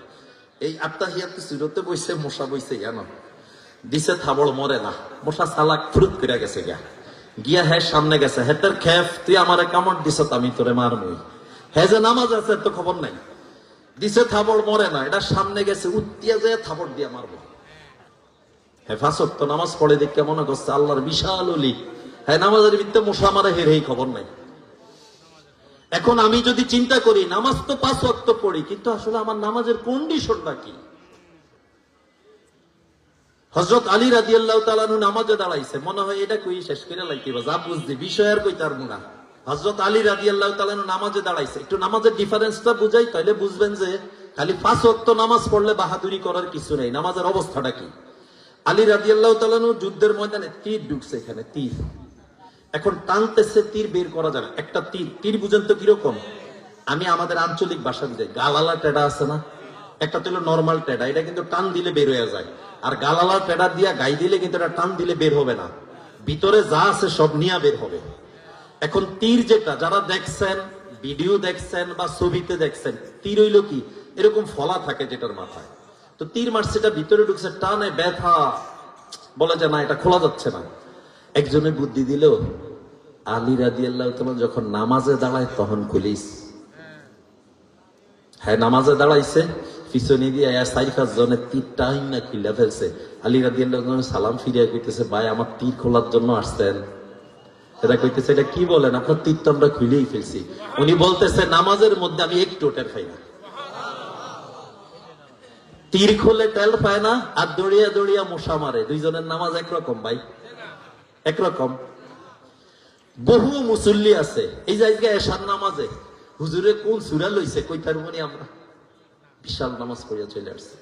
এই আত্তাহিয়াতে সুরতে বইছে মশা বইছে জানো, দিছে থাবড় মরে না, মশা সালাক ফুরুত করে গেছে গিয়া হ্যাঁ সামনে গেছে, হেতের খেফ তুই আমারে কামড় দিছ, আমি তোরে মারমই। হ্যাঁ যে নামাজ আছে তো খবর নাই, দিছে থাবড় মরে না, এটা সামনে গেছে, উত্তিয়া যায় থাবড় দিয়া মারবো। হ্যাঁ 5 ওয়াক্ত নামাজ পড়ে দেখে মনে করছে আল্লাহর বিশাল ওলি, হ্যাঁ নামাজের ভিত্তে মশা মারে হের খবর নাই। এখন আমি যদি চিন্তা করি নামাজ তো 5 ওয়াক্ত পড়ি, কিন্তু আসলে আমার নামাজের কন্ডিশনটা কি? হযরত আলী রাদিয়াল্লাহু তাআলা আনহু নামাজে দাঁড়াইছে, মনে হয় এটা কই শেষ করে লাইতিবা, যা বুঝদি বিষয় আর কই তার মুনা। হযরত আলী রাদিয়াল্লাহু তাআলা আনহু নামাজে দাঁড়াইছে, একটু নামাজের ডিফারেন্সটা বুঝাই, তাইলে বুঝবেন যে খালি 5 ওয়াক্ত নামাজ পড়লে বাহাদুরি করার কিছু নেই, নামাজের অবস্থাটা কি। আলী রাদিয়াল্লাহু তাআলা আনহু যুদ্ধের ময়দানে তীর ঢুকছে, এখানে তীর, এখন টানতেছে, তীর বের করা যাবে। একটা তীর বুঝেন তো কিরকম? আমি আমাদের আঞ্চলিক ভাষা বুঝাই, গালালা টেডা আছে না, একটা তো নর্মাল টেডা, এটা কিন্তু টান দিলে বের হয়ে যায়। আর গালালা টেডা দিয়া গাই দিলে কিন্তু এটা টান দিলে বের হবে না, ভিতরে যা আছে সব নিয়ে বের হবে। এখন তীর যেটা, যারা দেখছেন, ভিডিও দেখছেন বা ছবিতে দেখছেন, তীর হইল কি এরকম ফলা থাকে যেটার মাথায়, তো তীর মারছে, এটা ভিতরে ঢুকছে, টানে ব্যথা, বলে যে না এটা খোলা যাচ্ছে না। একজনে বুদ্ধি দিল, আলী রাদিয়াল্লাহু তাআলা যখন নামাজে দাঁড়ায় তখন খুলিস। হ্যাঁ নামাজে দাঁড়াইছে, পিছনে দিয়ে 4-5 জনের তীর টাইম না খুলে ফেলছে। আলী রাদিয়াল্লাহু তাআলা সালাম ফিরিয়ে কইতেছে, ভাই আমার তীর খোলার জন্য আসছেন? এটা কইতেছে, এটা কি বলেন, আপনার তীর তো আমরা খুলেই ফেলছি। উনি বলতেছে নামাজের মধ্যে আমি একটু টের পাই না। তীর খুলে টের পায় না, আর দড়িয়া দড়িয়া মশা মারে, দুইজনের নামাজ একরকম ভাই, একরকম। বহু মুসল্লি আছে এই জায়গায় এশার নামাজে হুজুরে কোন সূরা লইছে কইতার মনে আমরা বিশাল নামাজ পড়িয়া চলে আসছে।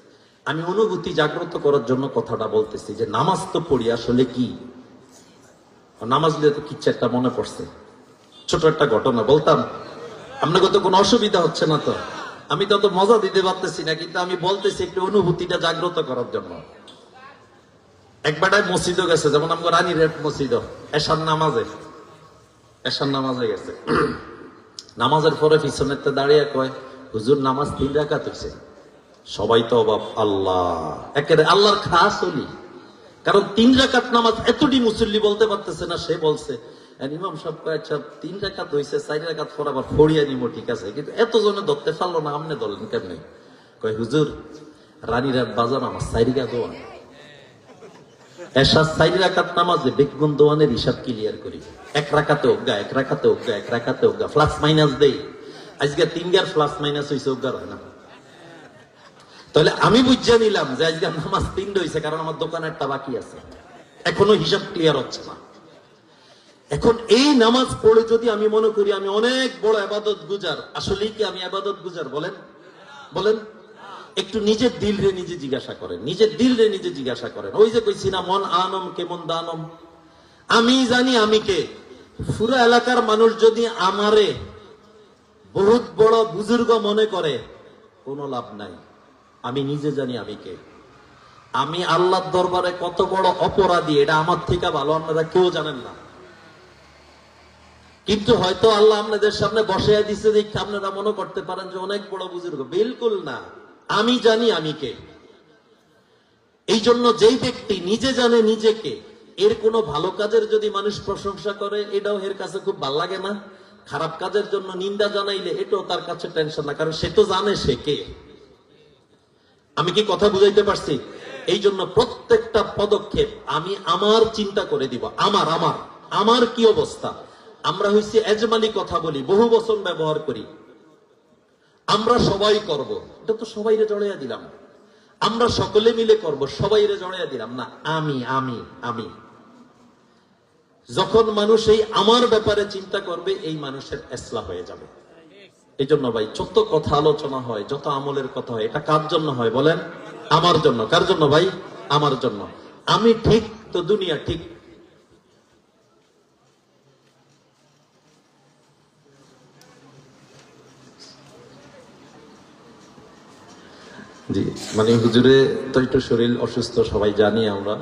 আমি অনুভূতি জাগ্রত করার জন্য কথাটা বলতেছি যে নামাজ তো পড়ি, আসলে কি নামাজ নিয়ে তো কিচ্ছু একটা মনে পড়ছে, ছোট একটা ঘটনা বলতাম, আপনাকে তো কোনো অসুবিধা হচ্ছে না তো? আমি তত মজা দিতে পারতেছি না, কিন্তু আমি বলতেছি একটু অনুভূতিটা জাগ্রত করার জন্য। একবারটাই মসজিদও গেছে, যেমন আমাকে রানী রেট মসজিদ, এশার নামাজে গেছে। নামাজের পরে পিছনেতে দাঁড়িয়ে কয়, হুজুর নামাজ 3 রাকাত হইছে। সবাই তো অবাক, আল্লাহ, একেবারে আল্লাহর খাস ওলি, কারণ 3 রাকাত নামাজ এতটি মুসল্লি বলতে পারতেছে না। সে বলছে ইমাম সাহেব কয়, আচ্ছা 3 রাকাত হইছে, 4 রাকাত পর আবার ফড়িয়ে নিব, ঠিক আছে, কিন্তু এত জনে ধরতে পারলো না, আমনে ধরলেন কেমনে? কয় হুজুর রানীর বাজার আমার 4 রাকাত দোয়া, এশার 4 রাকাত নামাজে বেগুন দোয়ানের হিসাব ক্লিয়ার করি, 1 রাকাতে ওগা, 1 রাকাতে ওগা, 1 রাকাতে ওগা, প্লাস মাইনাস দেই। আজকে 3 গার প্লাস মাইনাস হইছে, ওগার হয় না। তাহলে আমি বুঝে নিলাম যে আজকে নামাজ 3 হইছে, কারণ আমার দোকানে একটা বাকি আছে, এখনো হিসাব ক্লিয়ার হচ্ছে না। এখন এই নামাজ পড়ে যদি আমি মনে করি আমি অনেক বড় ইবাদত গুজার, আসলে কি আমি ইবাদত গুজার? বলেন বলেন, একটু নিজের দিল রে নিজে জিজ্ঞাসা করেন, নিজের দিল রে নিজে জিজ্ঞাসা করেন। ওই যে কইছি না, মন আনম কেমন দানম, আমি জানি আমি কে। পুরো এলাকার মানুষ যদি আমারে বহুত বড় বুজুর্গ মনে করে, কোনো লাভ নাই। আমি নিজে জানি আমি কে। আমি আল্লাহর দরবারে কত বড় অপরাধী, এটা আমার থেকে ভালো আপনারা কেউ জানেন না। কিন্তু হয়তো আল্লাহ আপনাদের সামনে বসে দিচ্ছে দেখে আপনারা মনে করতে পারেন যে অনেক বড় বুজুর্গ, বিলকুল না। আমি জানি আমি কে। এই জন্য যেই ব্যক্তি নিজে জানে নিজেকে, এর কোনো ভালো কাজের যদি মানুষ প্রশংসা করে, এটাও এর কাছে খুব ভালো লাগে না। খারাপ কাজের জন্য নিন্দা জানাইলে এটাও তার কাছে টেনশন না, কারণ সে তো জানে সে কে। আমি কি কথা বুঝাইতে পারছি? এই জন্য প্রত্যেকটা পদক্ষেপ আমি আমার চিন্তা করে দিব, আমার আমার আমার কি অবস্থা। আমরা হইছি এজমালি কথা বলি, বহু বচন ব্যবহার করি, আমরা সবাই করব, এটা তো সবাইরে জড়াইয়া দিলাম। আমরা সকলে মিলে করব, সবাইরে জড়াইয়া দিলাম না। আমি আমি আমি যখন মানুষ এই আমার ব্যাপারে চিন্তা করবে, এই মানুষের ইসলাম হয়ে যাবে। এই জন্য ভাই যত কথা আলোচনা হয়, যত আমলের কথা হয়, এটা কার জন্য হয় বলেন? আমার জন্য। কার জন্য ভাই? আমার জন্য। আমি ঠিক তো দুনিয়া ঠিক। জি, মানে হুজুরে তো একটু শরীর অসুস্থ, সবাই জানি আমরা।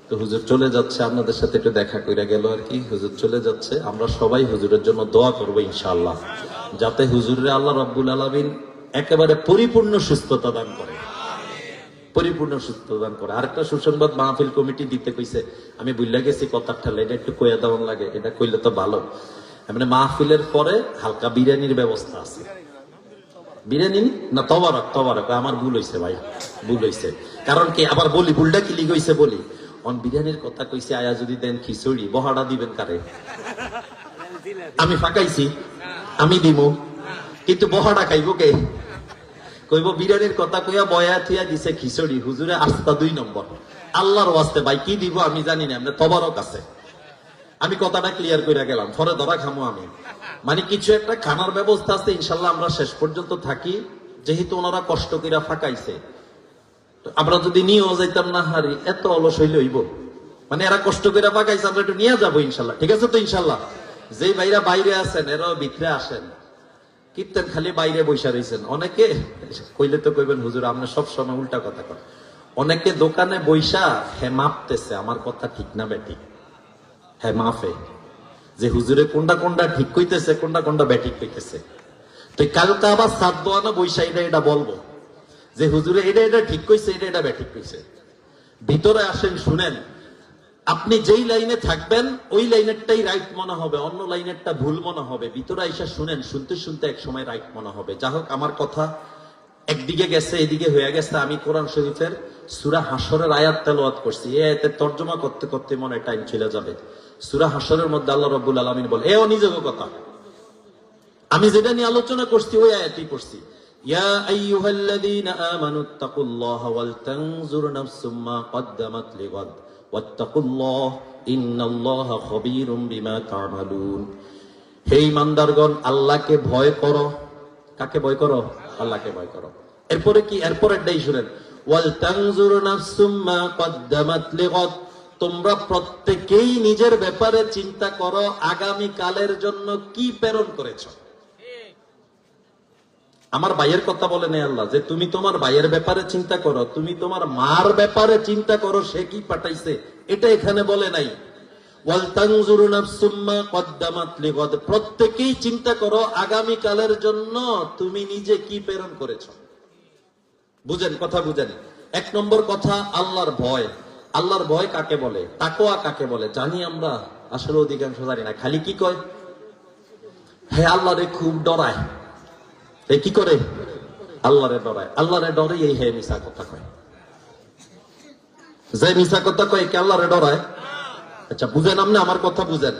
তো হুজুর চলে যাচ্ছে, আপনাদের সাথে একটু দেখা করে গেল আর কি। হুজুর চলে যাচ্ছে, আমরা সবাই হুজুরের জন্য দোয়া করবো ইনশাআল্লাহ, যাতে হুজুরে আল্লাহ রাব্বুল আলামিন একেবারে পরিপূর্ণ সুস্থতা দান করে, পরিপূর্ণ সুস্থতা দান করে। আরেকটা সুসংবাদ মাহফিল কমিটি দিতে কইছে, আমি বুঝলা গেছি কথার ঠালে, এটা একটু কইয়া দেওয়ান লাগে, এটা কইলে তো ভালো। মানে মাহফিলের পরে হালকা বিরিয়ানির ব্যবস্থা আছে। বিরিয়ানি না তবারক? তবারক, আমার ভুল হয়েছে ভাই, ভুল হয়েছে। কারণ কি আবার বলি, ভুলটা কি লিগ হয়েছে বলি। অন বিরিয়ানির কথা কইছে, আয়া যদি দেন খিচুড়ি, বহাড়া দিবেন কারে? আমি ফাঁকাইছি, আমি দিব, কিন্তু বহাড়া খাইব কে? কইব বিরিয়ানির কথা কইয়া বয়া থিয়া দিছে খিচুড়ি। হুজুরে আস্তা 2 নম্বর। আল্লাহর ওয়াস্তে ভাই কি দিব আমি জানি না, আমরা তবারক আছে। আমি কথাটা ক্লিয়ার করে গেলাম, পরে ধরা খামো আমি। মানে কিছু একটা খানার ব্যবস্থা আছে, ইনশাল্লাহ আমরা শেষ পর্যন্ত থাকি, যেহেতু ওনারা কষ্ট করে ফাঁকাইছে। আমরা যদি নিয়েও যাইতাম না, হারি এত অলস হইলে হইব? মানে এরা কষ্ট করে ফাঁকাইছে, আমরা একটু নিয়ে যাবো ইনশাল্লাহ। ঠিক আছে তো ইনশাল্লাহ? যেই ভাইরা বাইরে আছেন, এরাও ভিতরে আসেন। কীর্তেন খালি বাইরে বৈশা রয়েছেন। অনেকে কইলে তো কইবেন হুজুর আপনি সবসময় উল্টা কথা কন। অনেকে দোকানে বৈশা হে মাপতেছে, আমার কথা ঠিক না বেঠিক, হ্যাঁ মাফে, যে হুজুরে কোনটা কোনটা ঠিক কইতেছে, কোনটা কোনটা ব্যাঠিক কইতেছে। তো কালকে আবার সাত দোয়ানা বৈশা এটা বলবো যে হুজুরে এটা ঠিক কইছে, এটা ব্যাঠিক কইছে। ভিতরে আসেন, শুনেন। আপনি যেই লাইনে থাকবেন ওই লাইনেরটাই রাইট মনে হবে, অন্য লাইনেরটা ভুল মনে হবে। ভিতরে আইসা শুনেন, শুনতে শুনতে এক সময় রাইট মনে হবে। যা হোক, আমার কথা একদিকে গেছে, এদিকে হয়ে গেছে। আমি কোরআন শরীফের সূরা হাশরের আয়াত তেলাওয়াত করছি। এই আয়াতের তর্জমা করতে করতে মনে টাইম চলে যাবে। সূরা হাশরের মধ্যে আল্লাহ রাব্বুল আলামিন বলে, এও নিজের কথা, আমি যেটা নিয়ে আলোচনা করছি ওই আয়াতই করছি। ইয়া আইয়ুহাল্লাযীনা আমানুত্তাকুল্লাহা ওয়াল তানজুর নাফসুম মা কদ্দামাত লিগাদ ওয়াত্তাকুল্লাহ ইন্নাল্লাহা খাবীরুম বিমা তা'মালুন। হে ঈমানদারগণ, আল্লাহকে ভয় করো। কাকে ভয় করো? আল্লাহকে ভয় করো। এরপরে কি? এরপরে এটাই শুনেন, ওয়াল তানজুর নাফসুম মা কদ্দামাত লিগাদ। তোমরা প্রত্যেকেই নিজের ব্যাপারে চিন্তা করো, আগামী কালের জন্য কি প্রেরণ করেছো। আমার ভাইয়ের কথা বলে নেই আল্লাহ, যে তুমি তোমার ভাইয়ের ব্যাপারে চিন্তা করো, তুমি তোমার মার ব্যাপারে চিন্তা করো, সে কি পাঠাইছে, এটা এখানে বলে নাই। ওয়াল তানজুরু নাফসুম মা কদ্দামাত লিগাদ। প্রত্যেকেই চিন্তা করো আগামী কালের জন্য তুমি নিজে কি প্রেরণ করেছো। বুঝেন, কথা বুঝেন। 1 নম্বর কথা, আল্লাহর ভয়। আল্লাহর ভয় কাকে বলে, তাকওয়া কাকে বলে জানি আমরা? আসলে অধিকাংশ জানি না। খালি কি কয়, হ্যাঁ আল্লাহরে খুব ডরায়। কি করে? আল্লাহরে ডরায়। আল্লাহরে ডরে এই হে মিশা কথা কয়। যে মিশা কথা কয় কে আল্লাহরে ডরায়? আচ্ছা বুঝেন, আপনি আমার কথা বুঝেন।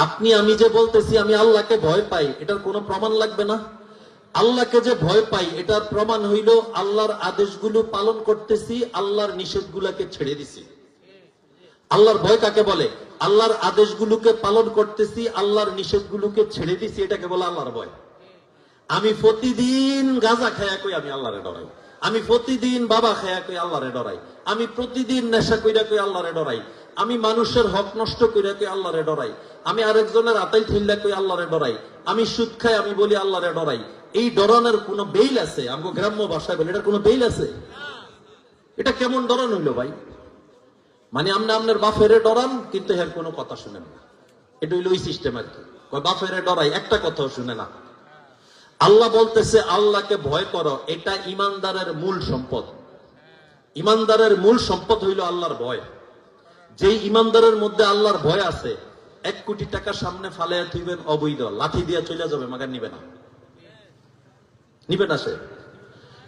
আপনি আমি যে বলতেছি আমি আল্লাহকে ভয় পাই, এটার কোনো প্রমাণ লাগবে না? আল্লাহকে যে ভয় পাই, এটার প্রমাণ হইল আল্লাহর আদেশগুলো পালন করতেছি, আল্লাহর নিষেধগুলোকে ছেড়ে দিছি। আল্লাহর ভয় কাকে বলে? আল্লাহর আদেশগুলোকে পালন করতেছি, আল্লাহর নিষেধগুলোকে ছেড়ে দিছি, এটাকে বলে আল্লাহর ভয়। আমি প্রতিদিন গাঁজা খায়া কই আমি আল্লাহরে ডরাই, আমি প্রতিদিন বাবা খায়া কই আল্লাহরে ডরাই, আমি প্রতিদিন নেশা কইরা কই আল্লাহরে ডরাই, আমি মানুষের হক নষ্ট কইরা কই আল্লাহরে ডরাই, আমি আরেকজনের আতাই ঠেললা কই আল্লাহরে ডরাই, আমি সুদ খাই আমি বলি আল্লাহরে ডরাই। এই ডরানোর কোন বেইল আছে? আমগো গ্রাম্য ভাষায় বলে, এটার কোন বেইল আছে? এটা কেমন ডরান হইলো ভাই? মানে আপনি আপনার বাফেরে ডরান, কিন্তু এর কোনো কথা শুনেন না। এটা হইলো ওই সিস্টেম আর কি। বাফেরে ডরাই, একটা কথাও শুনে না। আল্লাহ বলতেছে আল্লাহকে ভয় করো, এটা ইমানদারের মূল সম্পদ। ইমানদারের মূল সম্পদ হইল আল্লাহর ভয়। যেই ইমানদারের মধ্যে আল্লাহর ভয় আছে, 1 কোটি টাকা সামনে ফালাইয়া থইবেন অবৈধ, লাঠি দিয়া চলে যাবে, মাগার নিবে না, নিবে না।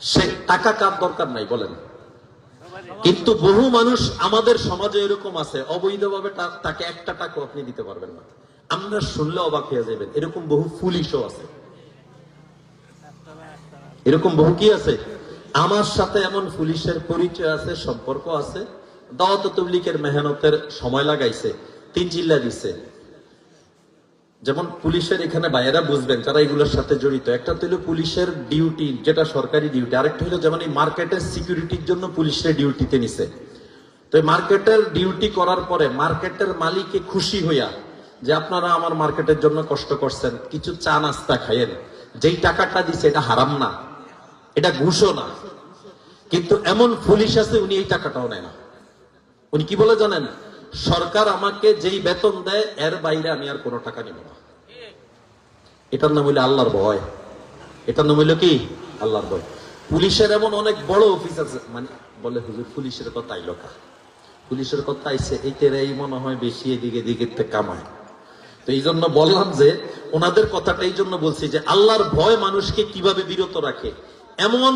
সে টাকা কার দরকার নাই বলেন। কিন্তু বহু মানুষ আমাদের সমাজে এরকম আছে, অবৈধভাবে তাকে 1টা টাকা আপনি দিতে পারবেন না। আমরা শুনলে অবাক হয়ে যাবেন, এরকম বহু পুলিশও আছে, এরকম বহু কি আছে। আমার সাথে এমন পুলিশের পরিচয় আছে, সম্পর্ক আছে, দাওয়াত তাবলীগের মেহনতের সময় লাগাইছে, 3 জিল্লা দিছে। যেমন পুলিশের এখানে ভাইয়েরা বুঝবেন যারা এগুলোর সাথে জড়িত, একটা তো হলো পুলিশের ডিউটি, যেটা সরকারি ডিউটি, আরেকটা হলো যেমন এই মার্কেটের সিকিউরিটির জন্য পুলিশের ডিউটিতে নিছে। তো মার্কেটের ডিউটি করার পরে মার্কেটের মালিকে খুশি হইয়া যে আপনারা আমার মার্কেটের জন্য কষ্ট করছেন, কিছু চা নাস্তা খাইয়েন, যেই টাকাটা দিছে এটা হারাম না, এটা ঘুষও না। কিন্তু এমন পুলিশ আছে উনি এই টাকাটাও নেয় না। উনি কি বলে জানেন, সরকার আমাকে যেই বেতন দেয় এর বাইরে আমি আর কোনো টাকা নিব না। এটার নাম হইলো আল্লাহর ভয়, এটার নাম হইলো কি আল্লাহর ভয়। পুলিশের এমন অনেক বড় অফিস আছে, মানে বলে হুজুর পুলিশের কথা আইলো কা, পুলিশের কথা আইছে এই মনে হয় বেশি এদিকে দিকে কামায়। তো এই জন্য বললাম যে ওনাদের কথাটা এই জন্য বলছি যে আল্লাহর ভয় মানুষকে কিভাবে বিরত রাখে। এমন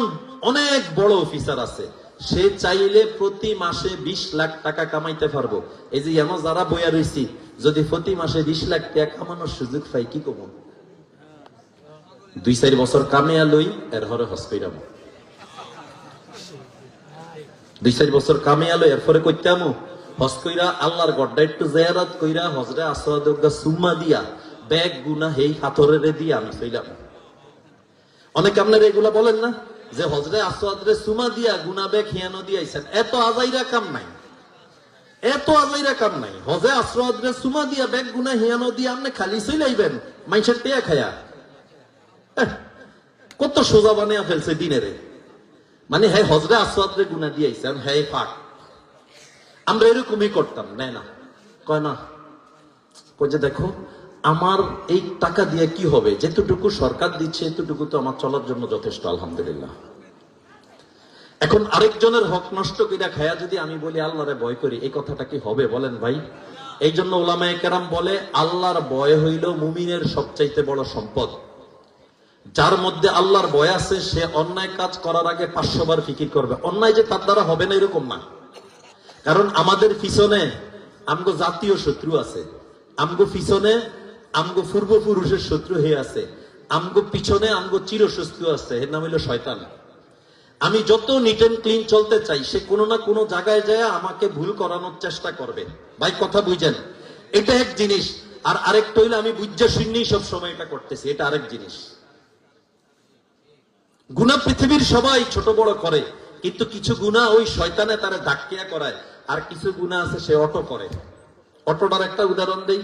অনেক বড় অফিসার আছে, সে চাইলে প্রতি মাসে 20 লাখ টাকা কামাইতে পারবো। এই যে এমন যারা বইয়া রয়েছি, যদি প্রতি মাসে 20 লাখ টাকা কামানোর সুযোগ পাই কি করবো, 2-4 বছর কামিয়া লই এর হরে হজ কইরাম, 2-4 বছর কামিয়া লই এরপরে কইতামু হজ কইরা আল্লাহর গড্ডা একটু জিয়ারত কইরা হজরে আসওয়াদগা সুম্মা দিয়া ব্যাগ গুনাহ হেই পাথরেরে দিয়া আমি কইলাম। অনেকে আপনারা এগুলা বলেন না যে হজরে আসওয়াদরে সুমা দিয়া গুনাহ ব্যাগ হিয়ানো দিয়াইছেন, এত আজাইরা কাম নাই, এত আজাইরা কাম নাই। হজে আসওয়াদরে সুমা দিয়া ব্যাগ গুনাহ হিয়ানো দিয়া আপনি খালি চইলাইবেন মাইশের টেয়া খায়া, কত সোজা বানিয়ে ফেলছে দিনেরে। মানে হ্যাঁ হজরে আসওয়াদরে গুনাহ দিয়াইছেন, হ্যাঁ পাক। আমরা এরকমই করতাম, নেয় না, কয় না, কই যে দেখো আমার এই টাকা দিয়ে কি হবে, যেতটুকু সরকার দিচ্ছে এতটুকু তো আমার চলার জন্য যথেষ্ট, আলহামদুলিল্লাহ। এখন আরেকজনের হক নষ্ট কইরা খায়া যদি আমি বলি আল্লাহরে ভয় করি, এই কথাটা কি হবে বলেন ভাই? এই জন্য উলামায়ে কেরাম বলে আল্লাহর ভয় হইল মুমিনের সবচাইতে বড় সম্পদ। যার মধ্যে আল্লাহর ভয় আছে সে অন্যায় কাজ করার আগে 500 বার ফিকির করবে। অন্যায় যে তার দ্বারা হবে না এরকম না, কারণ আমাদের পিছনে আমগো জাতীয় শত্রু আছে, আমগো পিছনে আমগো পূর্বপুরুষের শত্রু হয়ে আছে, আমগো পিছনে আমগো চিরশত্রু আছে, এর নাম হইল শয়তান। আমি যত নিট এন্ড ক্লিন চলতে চাই, সে কোনো না কোনো জায়গায় যায় আমাকে ভুল করানোর চেষ্টা করবে। ভাই কথা বুঝেন, এটা এক জিনিস। আর আরেকটা হইলে আমি বুঝা শুনেই সব সময় এটা করতেছি, এটা আরেক জিনিস। গুনাহ পৃথিবীর সবাই ছোট বড় করে, কিন্তু কিছু গুনাহ ওই শয়তানে তারা ধাক্কিয়া করায়, আর কিছু গুনাহ আছে সে অটো করে। অটোটার একটা উদাহরণ দেই,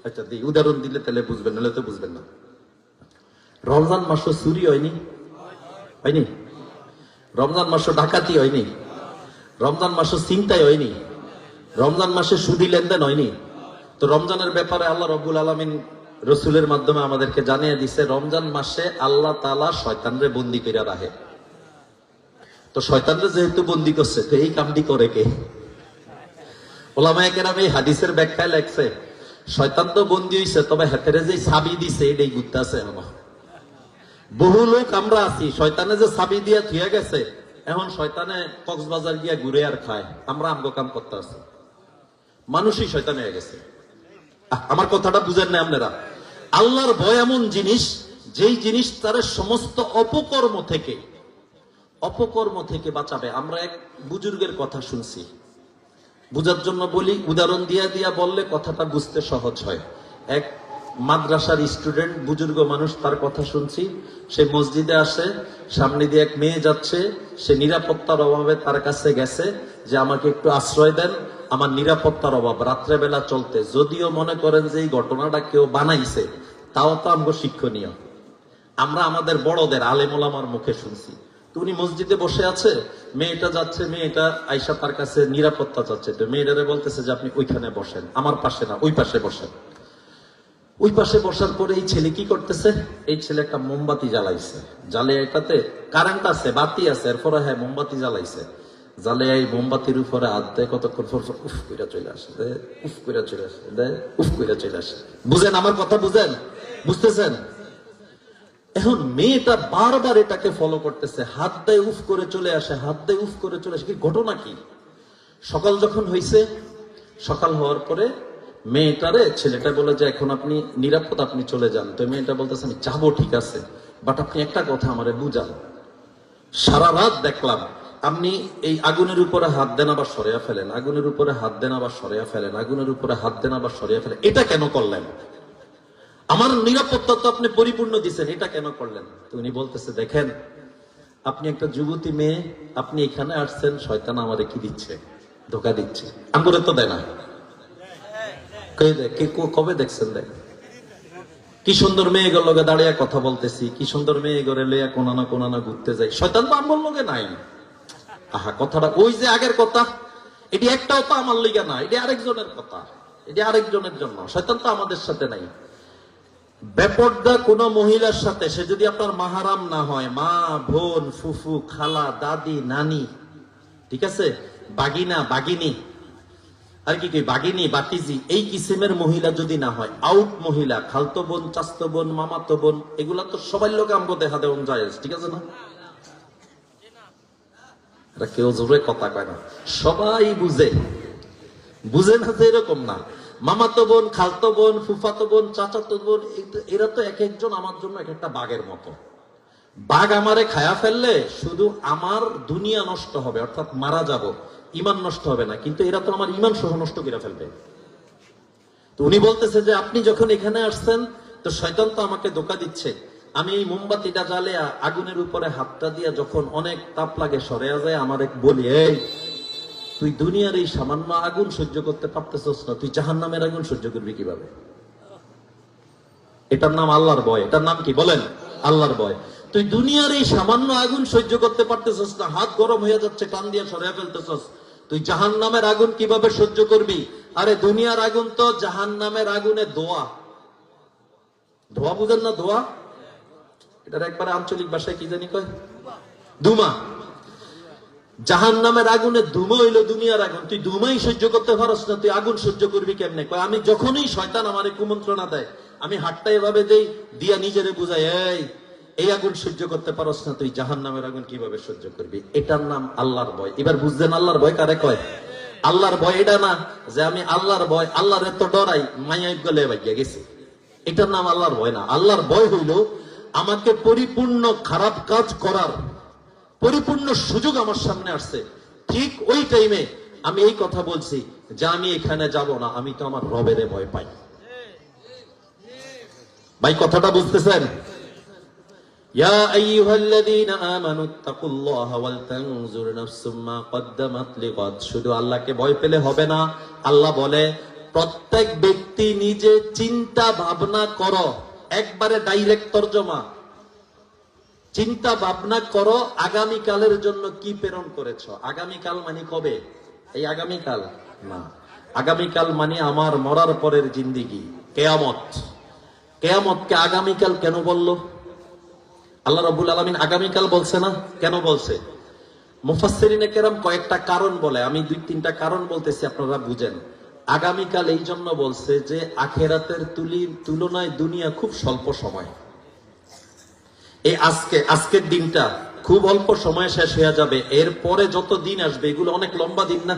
আচ্ছা দিই, উদাহরণ দিলে তাহলে বুঝবেন, নাহলে তো বুঝবেন না। রমজান মাসে চুরি হয়নি, হয়নি? রমজান মাসে ডাকাতি হয়নি, রমজান মাসে ছিনতাই হয়নি, রমজান মাসে সুদি লেনদেন হয়নি। তো রমজানের ব্যাপারে আল্লাহ রাব্বুল আলামিন রসুলের মাধ্যমে আমাদেরকে জানিয়ে দিছে, রমজান মাসে আল্লাহ তাআলা শয়তানরে বন্দী কইরা রাখে। তো শয়তানরে যেহেতু বন্দী করছে, তো এই কামটি করে কে? উলামায়ে কেরাম এই হাদিসের ব্যাখ্যায় লেখছে, শয়তান তো বন্দী হইছে, তবে হাতেরে যে চাবি দিছে এটাই ঘুরতেছে। বহু লোক আমরা আছি, শয়তানে যে চাবি দিয়া থুয়ে গেছে, এখন শয়তানে কক্সবাজার গিয়া ঘুরে আর খায়, আমরা আমগো কাম করতে আছি। মানুষই শয়তান হয়ে গেছে। আমার কথাটা বুঝেন না আপনারা? আল্লাহর ভয় এমন জিনিস, যেই জিনিস তার সমস্ত অপকর্ম থেকে বাঁচাবে। আমরা এক বুজুর্গের কথা শুনছি, বুঝার জন্য বলি, উদাহরণ দিয়া দিয়া বললে কথাটা বুঝতে সহজ হয়। এক মাদ্রাসার স্টুডেন্ট, বুজুর্গ মানুষ, তার কথা শুনছি। সে মসজিদে আসে, সামনে দিয়ে এক মেয়ে যাচ্ছে, সে নিরাপত্তার অভাবে তার কাছে গেছে যে আমাকে একটু আশ্রয় দেন, আমার নিরাপত্তার অভাব, রাত্রেবেলা চলতে। যদিও মনে করেন যে এই ঘটনাটা কেউ বানাইছে, তাও তো আমগো শিক্ষণীয়। আমরা আমাদের বড়দের আলেম ওলামার মুখে শুনছি। উনি মসজিদে বসে আছে, মেয়েটা যাচ্ছে, মেয়েটা আইসা তার কাছে নিরাপত্তা চাচ্ছে। তো মেয়েটারে বলতেছে যে আপনি ওইখানে বসেন, আমার পাশে না, ওই পাশে বসেন। ওই পাশে বসার পরে এই ছেলে কি করতেছে, এই ছেলে একটা মোমবাতি জ্বালাইছে, জ্বালে এটাতে কারেন্ট আছে, বাতি আছে, এরপরে হ্যাঁ মোমবাতি জ্বালাইছে, জ্বালে এই মোমবাতির উপরে হাত দেয়, কতক্ষণ পর উফ কইরা চলে আসে, উফ কইরা চলে আসে, উফ কইরা চলে আসে। বুঝেন আমার কথা? বুঝেন? বুঝতেছেন? এখন মেয়েটা বারবার এটাকে ফলো করতেছে, হাত দেয় উফ করে চলে আসে, হাত দেয় উফ করে চলে আসে। কি ঘটনা কি? সকাল যখন হয়েছে, সকাল হওয়ার পরে মেয়েটারে ছেলেটা বলে যে এখন আপনি নিরাপদ, আপনি চলে যান। তো মেয়েটা বলতেছে আমি যাবো, ঠিক আছে, বাট আপনি একটা কথা আমারে বুঝান। সারা রাত দেখলাম আপনি এই আগুনের উপরে হাত দেন আবার সরিয়া ফেলেন, আগুনের উপরে হাত দেন আবার সরিয়া ফেলেন, আগুনের উপরে হাত দেন আবার সরিয়া ফেলেন, এটা কেন করলেন? আমার নিরাপত্তা তো আপনি পরিপূর্ণ দিচ্ছেন, এটা কেন করলেন? তো উনি বলতেছে দেখেন, আপনি একটা যুবতী মেয়ে, আপনি এখানে আসছেন, শয়তান আমারে কি দিচ্ছে, ধোকা দিচ্ছে। আঙ্গুরে তো দেয় না, কবে দেখছেন? দেখ কি সুন্দর মেয়ে গুলো দাঁড়িয়ে কথা বলতেছি, কি সুন্দর মেয়ে গড়ে লইয়া কোনানা কোনানা ঘুরতে যাই, শয়তান তো আমার লগে নাই। আহা, কথাটা ওই যে আগের কথা, এটি একটাও তো আমার লিগা না, এটি আরেকজনের কথা, এটি আরেকজনের জন্য। শয়তান তো আমাদের সাথে নাই। বেপর্দা কোন মহিলার সাথে, সে যদি আপনার মাহারাম না হয়, মা, বোন, ফুফু, খালা, দাদি, নানি, ঠিক আছে, বাগিনা, বাগিনী, আর কি বাগিনী, বাতিজি, এই কিসিমের মহিলা যদি না হয়, আউট মহিলা, খালতো বোন, চাস্তো বোন, মামাতো বোন, এগুলা তো সবাই লোকে আমগো দেখা দেওয়া যায়, ঠিক আছে না? এটা কেউ জোরে কথা কয় না, সবাই বুঝে, বুঝে না যে এরকম না। মামাতো বোন, খালতো বোন, ফুফাতো বোন, চাচাতো বোন, এরা তো এক একজন আমার জন্য এক একটা বাঘের মতো। বাঘ আমারে খায়া ফেললে শুধু আমার দুনিয়া নষ্ট হবে, অর্থাৎ মারা যাব, ইমান নষ্ট হবে না, কিন্তু এরা তো আমার ইমান সহ নষ্ট করে ফেলবে। তো উনি বলতেছে যে আপনি যখন এখানে আসছেন, তো শয়তান তো আমাকে ধোঁকা দিচ্ছে। আমি এই মোমবাতিটা জ্বালিয়া আগুনের উপরে হাতটা দিয়া যখন অনেক তাপ লাগে সরেয়া যায়, আমার এক বলি, এই তুই দুনিয়ার এই সামান্য আগুন সহ্য করতে পারতেছস না, তুই জাহান্নামের আগুন সহ্য করবি কিভাবে? এটার নাম আল্লাহর ভয়। এটার নাম কি বলেন? আল্লাহর ভয়। তুই দুনিয়ার এই সামান্য আগুন সহ্য করতে পারতেছস না, হাত গরম হয়ে যাচ্ছে, কান দিয়ে সরিয়ে ফেলতেছস, তুই জাহান্নামের আগুন কিভাবে সহ্য করবি? আরে দুনিয়ার আগুন তো জাহান্নামের আগুনে ধোয়া। ধোয়া বুঝেন না? ধোয়া, এটার একবারে আঞ্চলিক ভাষায় কি জানি কয়, ধুমা। জাহান্নামের আগুনে ধুমা হইলো দুনিয়ার আগুন, তুই ধুমাই সহ্য করতে পারস না, তুই আগুন সহ্য করবি কেমনে? কয় আমি যখনই শয়তান আমারে কুমন্ত্রণা দেয়, আমি হাতটা এভাবে দেই, দিয়া নিজেরে বুঝাই, এই আগুন সহ্য করতে পারস না, তুই জাহান্নামের আগুন কিভাবে সহ্য করবি? এটার নাম আল্লাহর ভয়। এবার বুঝলেন আল্লাহর ভয় কারে কয়? আল্লাহর ভয় এটা না যে আমি আল্লাহর ভয়, আল্লাহর এত ডরাই মাইয়া গলে ভাগিয়া গেছি, এটার নাম আল্লাহর ভয় না। আল্লাহর ভয় হইল আমাকে পরিপূর্ণ খারাপ কাজ করার পরিপূর্ণ সুযোগ আমার সামনে আসছে, ঠিক ওই টাইমে আমি এই কথা বলছি যে আমি এখানে যাব না, আমি তো আমার রবেরে ভয় পাই। ভাই কথাটা বুঝতেছেন? ইয়া আইয়ুহাল্লাযীনা আমানুত্তাকুল্লাহা ওয়াল তানজুর নাফসুম মা কদ্দামাত লিগাদ। শুধু আল্লাহকে ভয় পেলে হবে না। আল্লাহ বলে প্রত্যেক ব্যক্তি নিজে চিন্তা ভাবনা করো। একবারে ডাইরেক্ট তরজমা, চিন্তা ভাবনা করো আগামীকালের জন্য কি প্রেরণ করেছো। আগামীকাল মানে কবে? এই আগামীকাল না, আগামীকাল মানে আমার মরার পরের জিন্দেগি, কিয়ামত। কিয়ামতকে আগামীকাল কেন বললো আল্লাহ রাব্বুল আলামিন? আগামীকাল বলছে না, কেন বলছে? মুফাসসিরিনে কেরাম কয়েকটা কারণ বলে, আমি 2-3টা কারণ বলতেছি, আপনারা বুঝেন। আগামীকাল এই জন্য বলছে যে আখেরাতের তুলনায় দুনিয়া খুব স্বল্প সময়। এই আজকের দিনটা খুব অল্প সময় শেষ হয়ে যাবে, এরপরে যত দিন আসবে এগুলো অনেক লম্বা দিন না?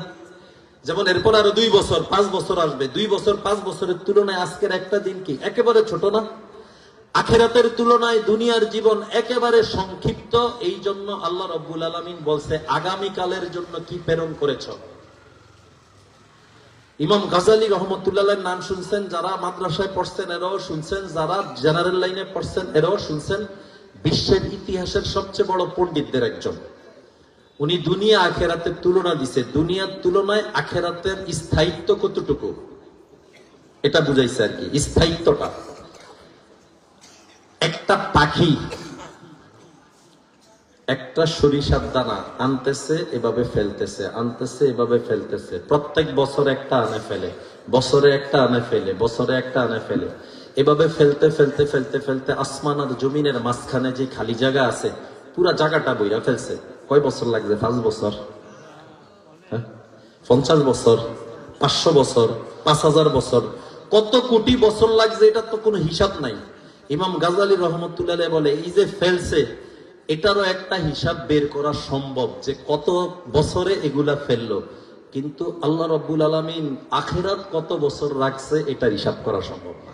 যেমন এরপর আরো 2 বছর 5 বছর আসবে, 2 বছর 5 বছরের তুলনায় আজকের একটা দিন কি একেবারে ছোট না? আখিরাতের তুলনায় দুনিয়ার জীবন একেবারে সংক্ষিপ্ত। এই জন্য আল্লাহ রাব্বুল আলামিন বলছে আগামীকালের জন্য কি প্রেরণ করেছ। ইমাম গাজালি রহমতুল্লাহর নাম শুনছেন, যারা মাদ্রাসায় পড়ছেন এরাও শুনছেন, যারা জেনারেল লাইনে পড়ছেন এরাও শুনছেন। বিশ্বের ইতিহাসের সবচেয়ে বড় পণ্ডিতদের একজন উনি। দুনিয়া আখেরাতের তুলনা দিছে, দুনিয়ার তুলনায় আখেরাতের স্থায়িত্ব কতটুকু এটা বুঝাইছে আর কি, স্থায়িত্বটা। একটা পাখি একটা সরিষার দানা আনতেছে, এভাবে ফেলতেছে, আনতেছে, এভাবে ফেলতেছে, প্রত্যেক বছর একটা আনে ফেলে, বছরে একটা আনে ফেলে, বছরে একটা আনে ফেলে, এভাবে ফেলতে ফেলতে ফেলতে ফেলতে আসমান আর জমিনের মাঝখানে যে খালি জায়গা আছে পুরা জায়গাটা বইরা ফেলছে। কয় বছর লাগবে? 5 বছর, 50 বছর, 500 বছর, 5000 বছর, কত কোটি বছর লাগছে এটা তো কোনো হিসাব নাই। ইমাম গাজালি রহমতুল্লাহ বলে এই যে ফেলছে এটারও একটা হিসাব বের করা সম্ভব যে কত বছরে এগুলা ফেললো। কিন্তু আল্লাহ রাব্বুল আলামিন আখিরাত কত বছর রাখছে এটা হিসাব করা সম্ভব না।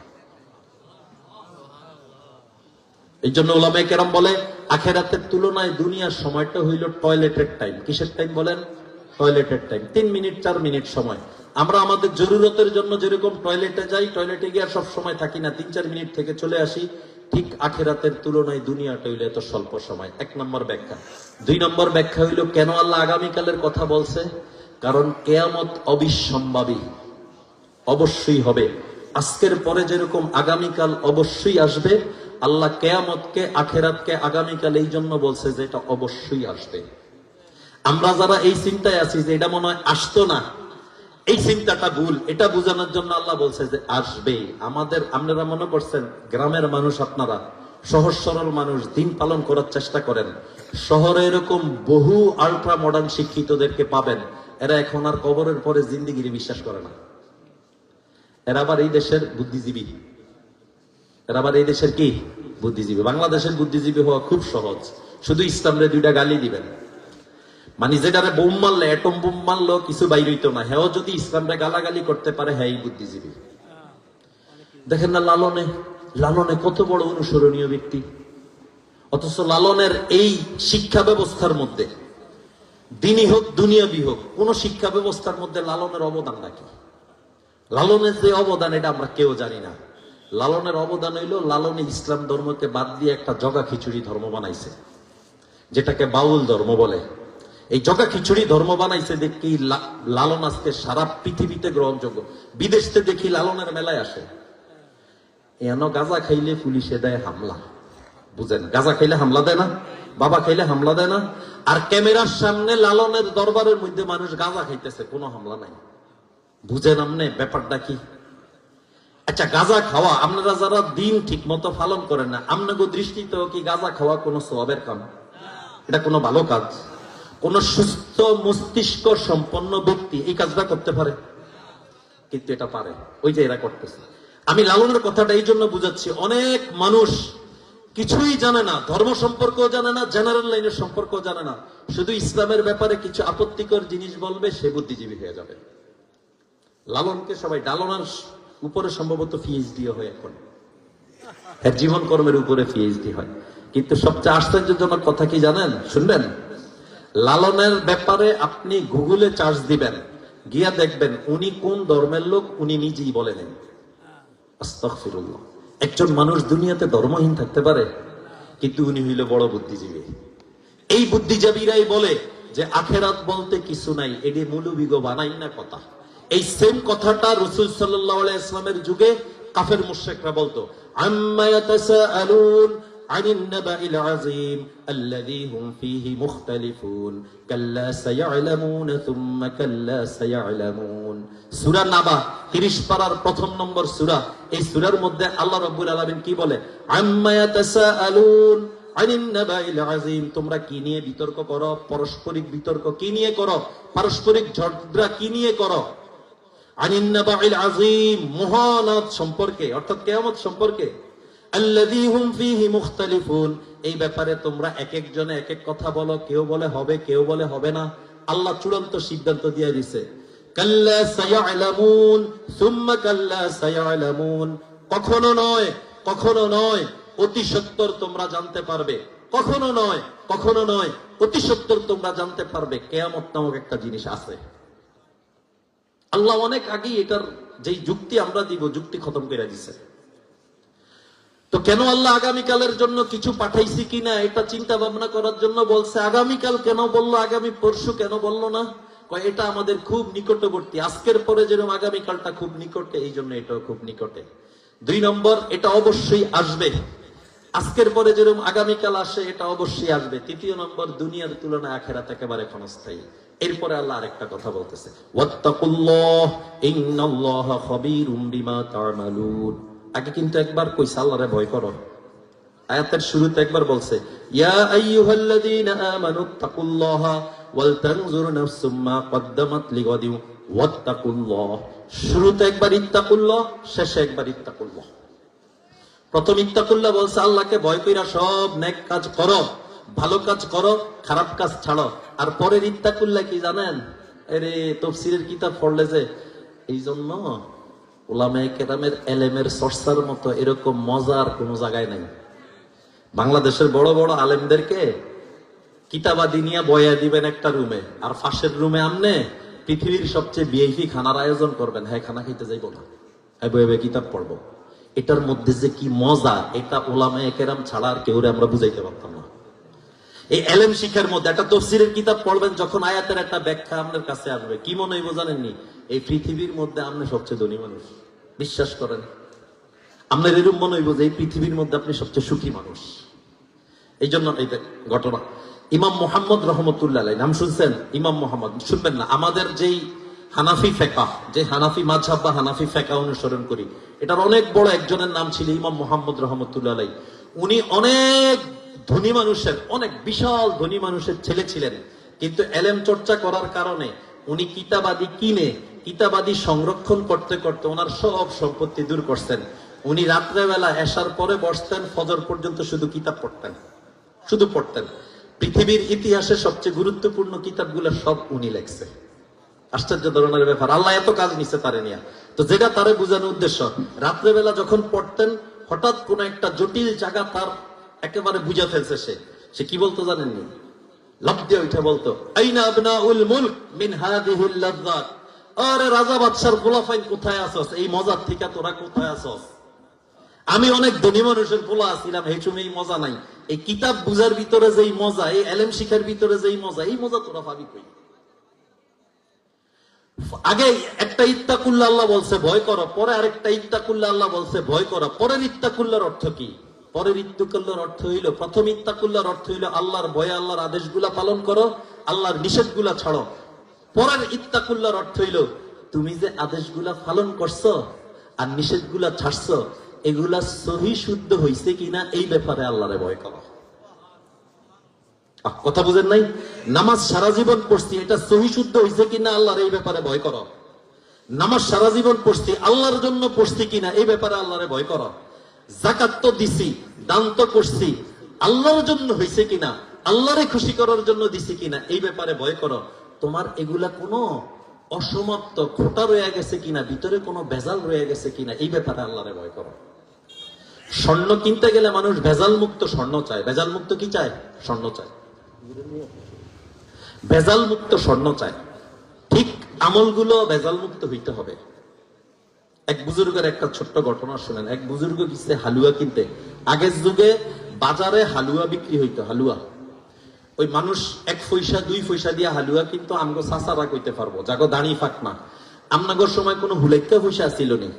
এই জন্য উলামায়ে কেরাম বলে আখিরাতের তুলনায় দুনিয়ার সময়টা হইল টয়লেটের টাইম। কিসের টাইম বলেন? টয়লেটের টাইম। 3 মিনিট 4 মিনিট সময়। আমরা আমাদের জরুরতের জন্য যেরকম টয়লেটে যাই, টয়লেটে গিয়ে সব সময় থাকি না, 3-4 মিনিট থেকে চলে আসি, ঠিক আখিরাতের তুলনায় দুনিয়াটা হইল এত স্বল্প সময়। 1 নম্বর ব্যাখ্যা। 2 নম্বর ব্যাখ্যা হইল কেন আল্লাহ আগামীকালের কথা বলছে? কারণ কিয়ামত অবিসম্ভাবী, অবশ্যই হবে। আজকের পরে যেরকম আগামীকাল অবশ্যই আসবে, আল্লাহ কিয়ামতকে, আখিরাতকে আগামীকাল এই জন্য বলছে যে এটা অবশ্যই আসবে। আমরা যারা এই চিন্তায় আছি যে এটা মনে হয় আসতো না, এই চিন্তাটা ভুল। এটা বোঝানোর জন্য আল্লাহ বলছে যে আসবে। আপনারা মনে করছেন গ্রামের মানুষ, আপনারা সহজ সরল মানুষ, দিন পালন করার চেষ্টা করেন। শহরে এরকম বহু আল্ট্রা মডার্ন শিক্ষিতদেরকে পাবেন, এরা এখন আর কবরের পরে জিন্দিগিরি বিশ্বাস করে না। এরা আবার এই দেশের বুদ্ধিজীবী। এরা আবার এই দেশের কি বুদ্ধিজীবী? বাংলাদেশের বুদ্ধিজীবী হওয়া খুব সহজ, শুধু ইসলামরে 2টা গালি দিবেন। মানে যেটারে বোম মারলে, অ্যাটম বোম মারলো কিছু বাইর হইতো না, হ্যাঁ যদি ইসলামরে গালাগালি করতে পারে, হ্যাঁ এই বুদ্ধিজীবী। দেখেন না লালনে কত বড় অনুসরণীয় ব্যক্তি, অথচ লালনের এই শিক্ষা ব্যবস্থার মধ্যে, দিনই হোক দুনিয়াবি হোক, কোন শিক্ষা ব্যবস্থার মধ্যে লালনের অবদান নাকি? লালনের যে অবদান এটা আমরা কেউ জানি না। লালনের অবদান হইল লালনে ইসলাম ধর্মকে বাদ দিয়ে একটা জগা খিচুড়ি ধর্ম বানাইছে, যেটাকে বাউল ধর্ম বলে। এই জগা খিচুড়ি ধর্ম বানাইছে দেখি লালন আজকে সারা পৃথিবীতে গ্রহণযোগ্য। বিদেশে দেখি লালনের মেলায় আসে। এন গাঁজা খাইলে পুলিশে দেয় হামলা, বুঝেন? গাঁজা খাইলে হামলা দেয় না, বাবা খাইলে হামলা দেয় না, আর ক্যামেরার সামনে লালনের দরবারের মধ্যে মানুষ গাঁজা খাইতেছে, কোনো হামলা নাই। বুঝেন আমনে ব্যাপারটা কি? আচ্ছা, গাঁজা খাওয়া, আপনারা যারা দিন ঠিক মতো পালন করেন না, আপনাদের দৃষ্টিতেও কি গাঁজা খাওয়া কোনো সওয়াবের কাম? এটা কোনো ভালো কাজ? কোন সুস্থ মস্তিষ্ক সম্পন্ন ব্যক্তি এই কাজটা করতে পারে? কিন্তু এটা পারে, ওই যে এরা করতেছে। আমি লালনের কথাটা এই জন্য বুঝাচ্ছি, অনেক মানুষ কিছুই জানে না, ধর্ম সম্পর্কেও জানে না, জেনারেল লাইনের সম্পর্কেও জানে না, শুধু ইসলামের ব্যাপারে কিছু আপত্তিকর জিনিস বলবে, সে বুদ্ধিজীবী হয়ে যাবে। লালনকে সবাই, লালনের উপরে সম্ভবত পিএইচডি হয় এখন, এর জীবন কর্মের উপরে পিএইচডি হয়। কিন্তু সবচেয়ে আশ্চর্যজনক কথা কি জানেন? শুনবেন? লালনের ব্যাপারে আপনি গুগলে চার্জ দিবেন, গিয়া দেখবেন উনি কোন ধর্মের লোক উনি নিজেই বলেন। আস্তাগফিরুল্লাহ। একজন মানুষ দুনিয়াতে ধর্মহীন থাকতে পারে, কিন্তু উনি হইল বড় বুদ্ধিজীবী। এই বুদ্ধিজীবীরাই বলে যে আখেরাত বলতে কিছু নাই, এটি মৌলবীগো বানাই না কথা। এই সেম কথাটা রাসূল সাল্লাল্লাহু আলাইহি ওয়াসাল্লামের যুগে কাফের মুশরিকরা বলতো, আম্মা ইয়াতাসাআলুন আনিন নাবাইল আযীম আল্লাযী হুম ফীহি মুখতালিফুন কাল্লা সায়ালামুন সুম্মা কাল্লা সায়ালামুন। সূরা নাবা 30 পারার 1 নম্বর সূরা। এই সূরার মধ্যে আল্লাহ রাব্বুল আলামিন কি বলে? আম্মা ইয়াতাসাআলুন আনিন নাবাইল আযীম, তোমরা কি নিয়ে বিতর্ক করো? পারস্পরিক বিতর্ক কি নিয়ে করো? পারস্পরিক ঝগড়া কি নিয়ে করো? আনিন নাবাইল আযীম, মহানাদ সম্পর্কে, অর্থাৎ কিয়ামত সম্পর্কে। আল্লাযী হুম ফীহি মুখতালিফুন, এই ব্যাপারে তোমরা এক একজনে এক এক কথা বলো, কেউ বলে হবে, কেউ বলে হবে না। আল্লাহ চূড়ান্ত সিদ্ধান্ত দিয়ে দিয়েছে, কাল্লা সায়ালামুন সুম্মা কাল্লা সায়ালামুন, কখনো নয়, কখনো নয়, অতি সত্বর তোমরা জানতে পারবে। কখনো নয়, কখনো নয়, অতি সত্বর তোমরা জানতে পারবে কিয়ামত নামক একটা জিনিস আছে। আল্লাহ অনেক আগেই এটার যেই যুক্তি আমরা দিব, যুক্তি খতম করে দিছে। তো কেন আল্লাহ আগামীকালের জন্য কিছু পাঠাইছি কিনা এটা চিন্তা ভাবনা করার জন্য বলছে। আগামীকাল কেন বললো, আগামী পরশু কেন বললো না? এটা আমাদের খুব নিকটবর্তী, আজকের পরে যেরকম আগামীকালটা খুব নিকটে, এই জন্য এটাও খুব নিকটে। 2 নম্বর, এটা অবশ্যই আসবে। আজকের পরে যেরকম আগামীকাল আসে, এটা অবশ্যই আসবে। 3 নম্বর, দুনিয়ার তুলনায় আখিরাত একেবারে ক্ষণস্থায়ী। এরপরে আল্লাহ আরেকটা কথা বলতেছে, ওয়াত্তাকুল্লাহ ইন্নাল্লাহা খাবীরুম বিমা তা'মালুন। আগে কিন্তু একবার কইছে আল্লাহরে ভয় করো। আয়াতের শুরুতে একবার বলছে, ইয়া আইয়ুহাল্লাযীনা আমানুত্তাকুল্লাহা ওয়াল তানজুর নাফসুম মা কদ্দামাত লিগাদিন ওয়াত্তাকুল্লাহ। শুরুতে একবার ইত্তাকুল্লাহ, শেষে একবার ইত্তাকুল্লাহ। প্রথম ইত্তাকুল্লাহ বলছে আল্লাহকে ভয় কইরা সব নেক কাজ করো, ভালো কাজ করো, খারাপ কাজ ছাড়ো। আর পরের ইত্তাকুল্লাহ কি জানেন? আরে তফসিরের কিতাব পড়লে যে এই জন্য উলামায়ে কেরামের এলেমের চর্চার মতো এরকম মজার কোনো জায়গায় নাই। বাংলাদেশের বড় বড় আলেমদেরকে কিতাবাদি নিয়ে বয়া দিবেন একটা রুমে, আর ফাঁসের রুমে আমনে পৃথিবীর সবচেয়ে ভিআইপি খানার আয়োজন করবেন, হ্যাঁ খানা খাইতে যাইব না, হ্যাঁ বয়ে কিতাব পড়বো। এটার মধ্যে যে কি মজা, এটা উলামায়ে কেরাম ছাড়া আর কেউ আমরা বুঝাইতে পারতাম না। এই এলেম শিখার মধ্যে একটা তফসিরের কিতাব পড়বেন, যখন আয়াতের একটা ব্যাখ্যা আপনার কাছে আসবে, কি মনে হইব জানেননি? এই পৃথিবীর মধ্যে আপনি সবচেয়ে ধনী মানুষ, বিশ্বাস করেন। আপনার এরকম মনে হইব যে এই পৃথিবীর মধ্যে আপনি সবচেয়ে সুখী মানুষ। এই জন্য এই ঘটনা ইমাম মোহাম্মদ রহমতুল্লাহ আলাইহি, নাম শুনছেন? ইমাম মোহাম্মদ শুনবেন না? আমাদের যেই হানাফি ফেকাহ, যে হানাফি মাযহাব বা হানাফি ফেকাহ অনুসরণ করি, এটার অনেক বড় একজনের নাম ছিল ইমাম মোহাম্মদ রহমতুল্লাহ আলাইহি। উনি অনেক ধনী মানুষের, অনেক বিশাল ধনী মানুষের ছেলে ছিলেন, কিন্তু এলেম চর্চা করার কারণে উনি কিতাবাদি কিনে কিতাবাদি সংরক্ষণ করতে করতে ওনার সব সম্পত্তি দূর করছেন। উনি রাত্রেবেলা এশার পরে বসতেন, ফজর পর্যন্ত শুধু কিতাব পড়তেন, শুধু পড়তেন। পৃথিবীর ইতিহাসে সবচেয়ে গুরুত্বপূর্ণ কিতাবগুলো সব উনি লেখছে। আশ্চর্য ধরনের ব্যাপার, আল্লাহ এত কাজ নিচ্ছে তারে নিয়ে। তো যেটা তারে বোঝানোর উদ্দেশ্য, রাত্রেবেলা যখন পড়তেন হঠাৎ কোন একটা জটিল জায়গা তার একেবারে বুঝা ফেলছে, সে কি বলতো জানেননি? লাফ দিয়ে উঠে বলতো, আইনা আবনাউল মুলক মিন হাদিহিল লাযযাত। আরে রাজা বাদশার খোলাফাইন কোথায় আছস? এই মজার থেকে তোরা কোথায় আছস? আমি অনেক ধনী মানুষের পোলা ছিলাম, এই সময় মজা নাই। এই কিতাব বুঝার ভিতরে যেই মজা, এই এলেম শিখার ভিতরে যেই মজা, এই মজা তোরা পাবি কই? আগে একটা ইত্তাকুল্লাহ আল্লাহ বলছে ভয় করো, পরে আরেকটা ইত্তাকুল্লাহ আল্লাহ বলছে ভয় করো। পরের ইত্তাকুল্লাহর অর্থ কি? পরের ইত্তাকুল্লাহর অর্থ হইল, প্রথম ইত্তাকুল্লাহর অর্থ হইল আল্লাহর ভয়ে আল্লাহর আদেশগুলা পালন করো, আল্লাহর নিষেধগুলা ছাড়ো। পরের ইত্তাকুল্লাহর অর্থ হইল তুমি যে আদেশগুলা পালন করছো আর নিষেধগুলা ছাড়ছো, এগুলা সহি শুদ্ধ হইছে কিনা এই ব্যাপারে আল্লাহরে ভয় করো। কথা বুঝেন নাই? নামাজ সারা জীবন পড়ছি, এটা সহি শুদ্ধ হইছে কিনা আল্লাহর এই ব্যাপারে ভয় করো। নামাজ সারা জীবন পড়ছি, আল্লাহর জন্য পড়ছি কিনা এই ব্যাপারে আল্লাহরে ভয় করো। যাকাত তো দিছি, দান তো করছি, আল্লাহর জন্য হইছে কিনা, আল্লাহরে খুশি করার জন্য দিছি কিনা এই ব্যাপারে ভয় করো। তোমার এগুলা কোনো অসমাপ্ত খোটা রয়ে গেছে কিনা, ভিতরে কোনো ভেজাল রয়ে গেছে কিনা এই ব্যাপারে আল্লাহরে ভয় করো। স্বর্ণ কিনতে গেলে মানুষ ভেজাল মুক্ত স্বর্ণ চায়। ভেজাল মুক্ত কি চায়? স্বর্ণ চায়। ভেজাল মুক্ত স্বর্ণ চায়। ঠিক আমলগুলো ভেজাল মুক্ত হইতে হবে। এক বুজুর্গের একটা ছোট্ট ঘটনা শুনেন। এক বুজুর্গ গেছে হালুয়া কিনতে। আগের যুগে বাজারে হালুয়া বিক্রি হইতো, হালুয়া। ওই মানুষ 1 পয়সা 2 পয়সা দিয়ে হালুয়া কিন্তু আমগো চাচারা কইতে পারবো, যাগো দাঁড়ি ফাঁক না। আমনাগর সময় কোনো হুলাইকা পয়সা ছিল নি।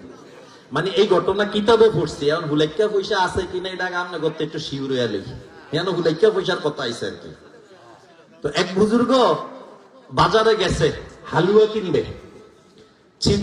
মানে এই ঘটনা কিতাবে পড়ছি, এখন হুলাইকা পয়সা আছে কিনা এটা আমনা করতে একটু শিউর হইয়া লই, কেন হুলাইকা পয়সার কথা আইছে আর কি। তো এক বুজুর্গ বাজারে গেছে হালুয়া কিনবে।